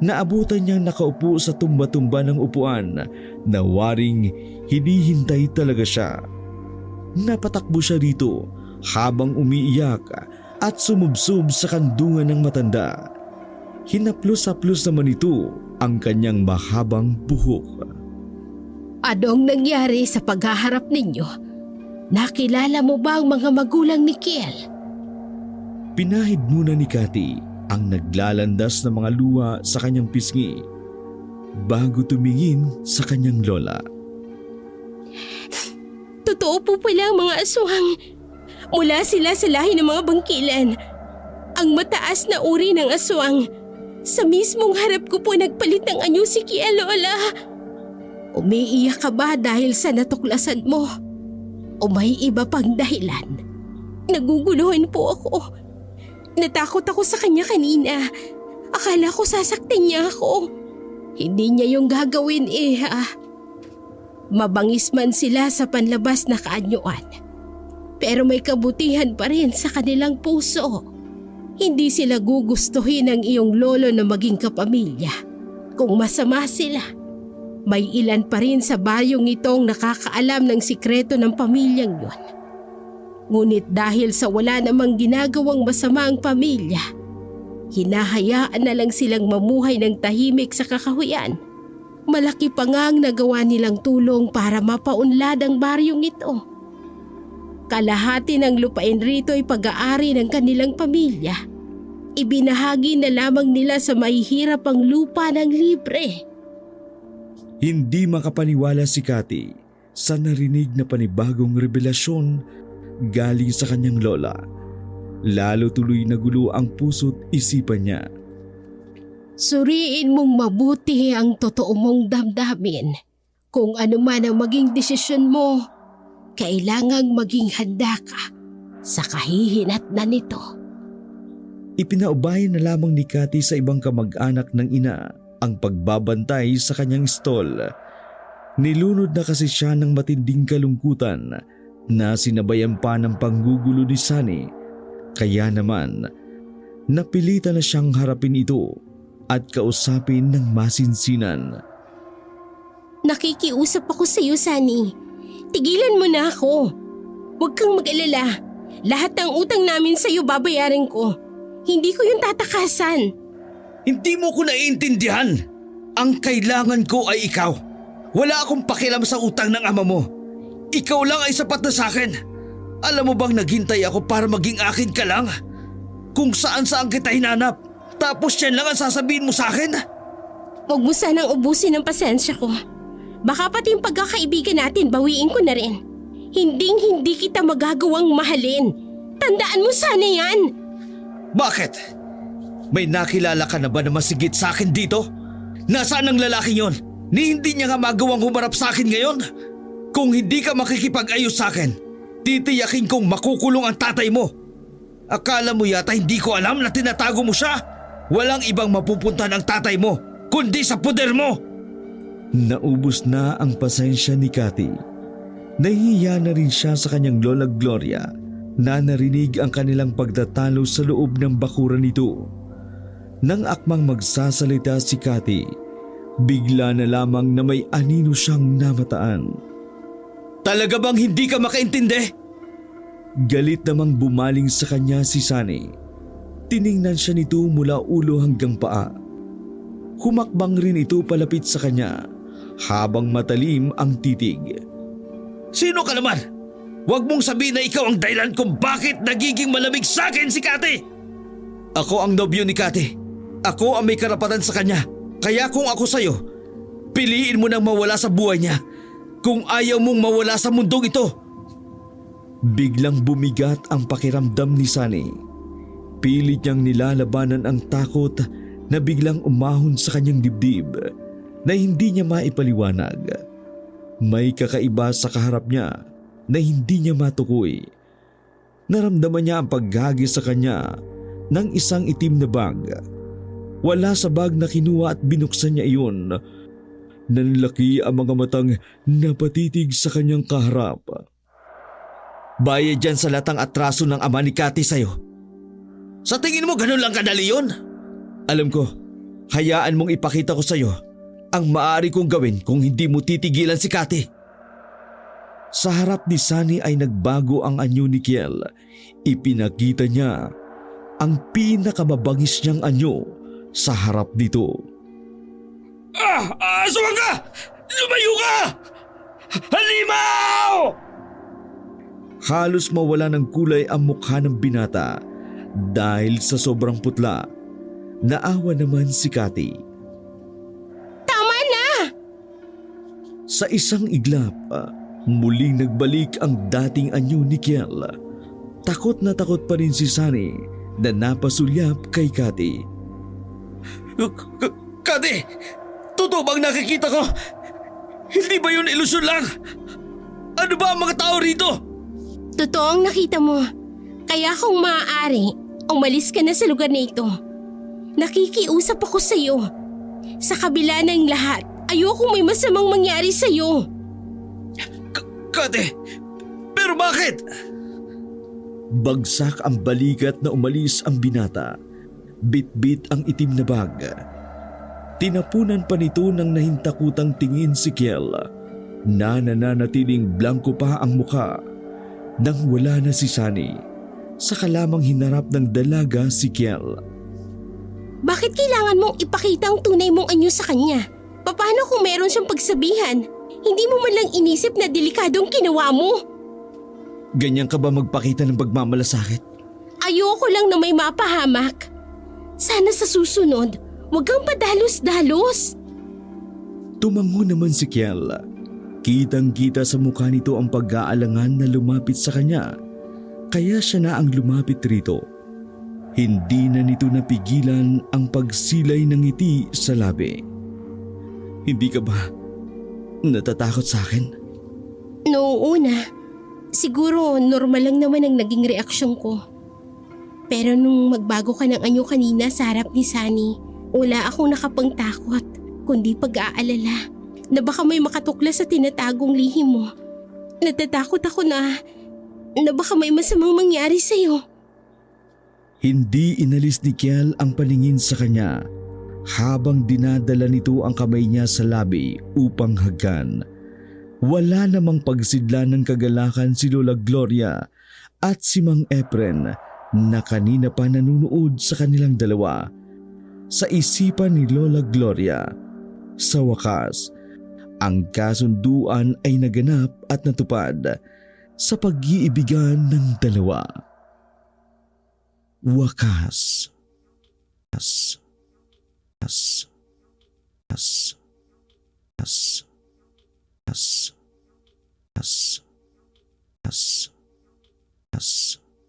Naabutan niyang nakaupo sa tumba-tumba ng upuan na waring hinihintay talaga siya. Napatakbo siya rito habang umiiyak at sumubsob sa kandungan ng matanda. Hinaplos-haplos naman ito ang kanyang mahabang buhok. Anong nangyari sa paghaharap ninyo? Nakilala mo ba ang mga magulang ni Kiel? Pinahid muna ni Cathy ang naglalandas ng mga luha sa kanyang pisngi bago tumingin sa kanyang lola. Totoo po pala ang mga aswang. Mula sila sa lahi ng mga bangkilan. Ang mataas na uri ng aswang. Sa mismong harap ko po nagpalit ng anyo si Kiel, Lola. Umiiyak ka ba dahil sa natuklasan mo? O may iba pang dahilan? Naguguluhan po ako. Natakot ako sa kanya kanina. Akala ko sasaktan niya ako. Hindi niya yung gagawin Mabangis man sila sa panlabas na kaanyuan. Pero may kabutihan pa rin sa kanilang puso. Hindi sila gugustuhin ng iyong lolo na maging kapamilya. Kung masama sila, may ilan pa rin sa bayong itong nakakaalam ng sikreto ng pamilyang yon. Ngunit dahil sa wala namang ginagawang masama ang pamilya, hinahayaan na lang silang mamuhay ng tahimik sa kakahuyan Malaki pa nga ang nagawa nilang tulong para mapaunlad ang baryong ito. Kalahati ng lupain rito ay pag-aari ng kanilang pamilya. Ibinahagi na lamang nila sa mahihirap ang lupa ng libre. Hindi makapaniwala si Cathy sa narinig na panibagong revelasyon galing sa kanyang lola. Lalo tuloy nagulo ang puso't isipan niya. Suriin mong mabuti ang totoo mong damdamin. Kung ano man ang maging desisyon mo, kailangang maging handa ka sa kahihinatnan nito. Ipinaubaya na lamang ni Cathy sa ibang kamag-anak ng ina ang pagbabantay sa kanyang stall. Nilunod na kasi siya ng matinding kalungkutan na sinabayan pa ng panggugulo ni Sunny. Kaya naman, napilitan na siyang harapin ito at kausapin ng masinsinan. Nakikiusap ako sa iyo, Sunny. Tigilan mo na ako. Huwag kang mag-alala. Lahat ng utang namin sa iyo babayaran ko. Hindi ko yung tatakasan. Hindi mo ko naiintindihan. Ang kailangan ko ay ikaw. Wala akong pakialam sa utang ng ama mo. Ikaw lang ay sapat na sa akin. Alam mo bang naghintay ako para maging akin ka lang? Kung saan kita hinanap. Tapos yan lang ang sasabihin mo sa akin? Huwag mo sanang ubusin ang pasensya ko. Baka pati yung pagkakaibigan natin bawiin ko na rin. Hindi kita magagawang mahalin. Tandaan mo sana yan. Bakit? May nakilala ka na ba na masigit sa akin dito? Nasaan ang lalaking yon? Ni hindi niya nga magawang humarap sa akin ngayon? Kung hindi ka makikipag-ayos sa akin, titiyakin kong makukulong ang tatay mo. Akala mo yata hindi ko alam na tinatago mo siya? Walang ibang mapupunta ng tatay mo, kundi sa puder mo. Naubos na ang pasensya ni Cathy. Nahihiya na rin siya sa kanyang lola Gloria na narinig ang kanilang pagtatalo sa loob ng bakuran nito. Nang akmang magsasalita si Cathy, bigla na lamang na may anino siyang namataan. Talaga bang hindi ka makaintindi? Galit namang bumaling sa kanya si Sunny. Tiningnan siya nito mula ulo hanggang paa. Humakbang rin ito palapit sa kanya habang matalim ang titig. Sino ka naman? Huwag mong sabihin na ikaw ang dahilan kung bakit nagiging malamig sa akin si Cathy. Ako ang nobyo ni Cathy. Ako ang may karapatan sa kanya. Kaya kung ako sa'yo, piliin mo nang mawala sa buhay niya kung ayaw mong mawala sa mundong ito. Biglang bumigat ang pakiramdam ni Sunny. Pilit niyang nilalabanan ang takot na biglang umahon sa kanyang dibdib na hindi niya maipaliwanag. May kakaiba sa kaharap niya na hindi niya matukoy. Naramdaman niya ang paghagi sa kanya ng isang itim na bag. Wala sa bag na kinuha at binuksan niya iyon. Nanlaki ang mga matang napatitig sa kanyang kaharap. Bayad dyan sa latang atraso ng ama ni Cathy sa'yo. Sa tingin mo ganun lang kadali yun? Alam ko, hayaan mong ipakita ko sa'yo ang maaari kong gawin kung hindi mo titigilan si Cathy. Sa harap ni Sunny ay nagbago ang anyo ni Kiel. Ipinakita niya ang pinakamabangis niyang anyo sa harap nito. Aswang ka! Lumayo ka! Halimaw! Halos mawala ng kulay ang mukha ng binata dahil sa sobrang putla. Naawa naman si Cathy. Tama na! Sa isang iglap, muling nagbalik ang dating anyo ni Kiel. Takot na takot pa rin si Sunny na napasulyap kay Cathy. Cathy! Totoo bang nakikita ko? Hindi ba yun ilusyon lang? Ano ba ang mga tao rito? Totoo ang nakita mo. Kaya kung maaari, umalis ka na sa lugar na ito. Nakikiusap ako sa iyo. Sa kabila ng lahat, ayokong may masamang mangyari sa iyo. Cathy! Pero bakit? Bagsak ang balikat na umalis ang binata. Bit-bit ang itim na bag. Tinapunan pa nito ng nahintakutang tingin si Kiel na nananatiling blanko pa ang mukha nang wala na si Sunny. Saka lamang hinarap ng dalaga si Kiel. Bakit kailangan mong ipakita ang tunay mong anyo sa kanya? Paano kung meron siyang pagsabihan? Hindi mo man lang inisip na delikadong ginawa mo. Ganyan ka ba magpakita ng pagmamalasakit? Ayoko lang na may mapahamak. Sana sa susunod, huwag kang padalos-dalos. Tumango naman si Kiel. Kitang-kita sa mukha nito ang pag-aalangan na lumapit sa kanya. Kaya siya na ang lumapit rito. Hindi na nito napigilan ang pagsilay ng ngiti sa labi. Hindi ka ba natatakot sa akin? Noong una, siguro normal lang naman ang naging reaksyon ko. Pero nung magbago ka ng anyo kanina sa harap ni Sunny, wala akong nakapangtakot, kundi pag-aalala na baka may makatuklas sa tinatagong lihim mo. Natatakot ako na baka may masamang mangyari sa'yo. Hindi inalis ni Kiel ang paningin sa kanya habang dinadala nito ang kamay niya sa labi upang hagan. Wala namang pagsidla ng kagalakan si Lola Gloria at si Mang Efren na kanina pa nanunood sa kanilang dalawa. Sa isipan ni Lola Gloria, sa wakas, ang kasunduan ay naganap at natupad sa pag-iibigan ng dalawa. Wakas. As. As. As. As. As. As. As.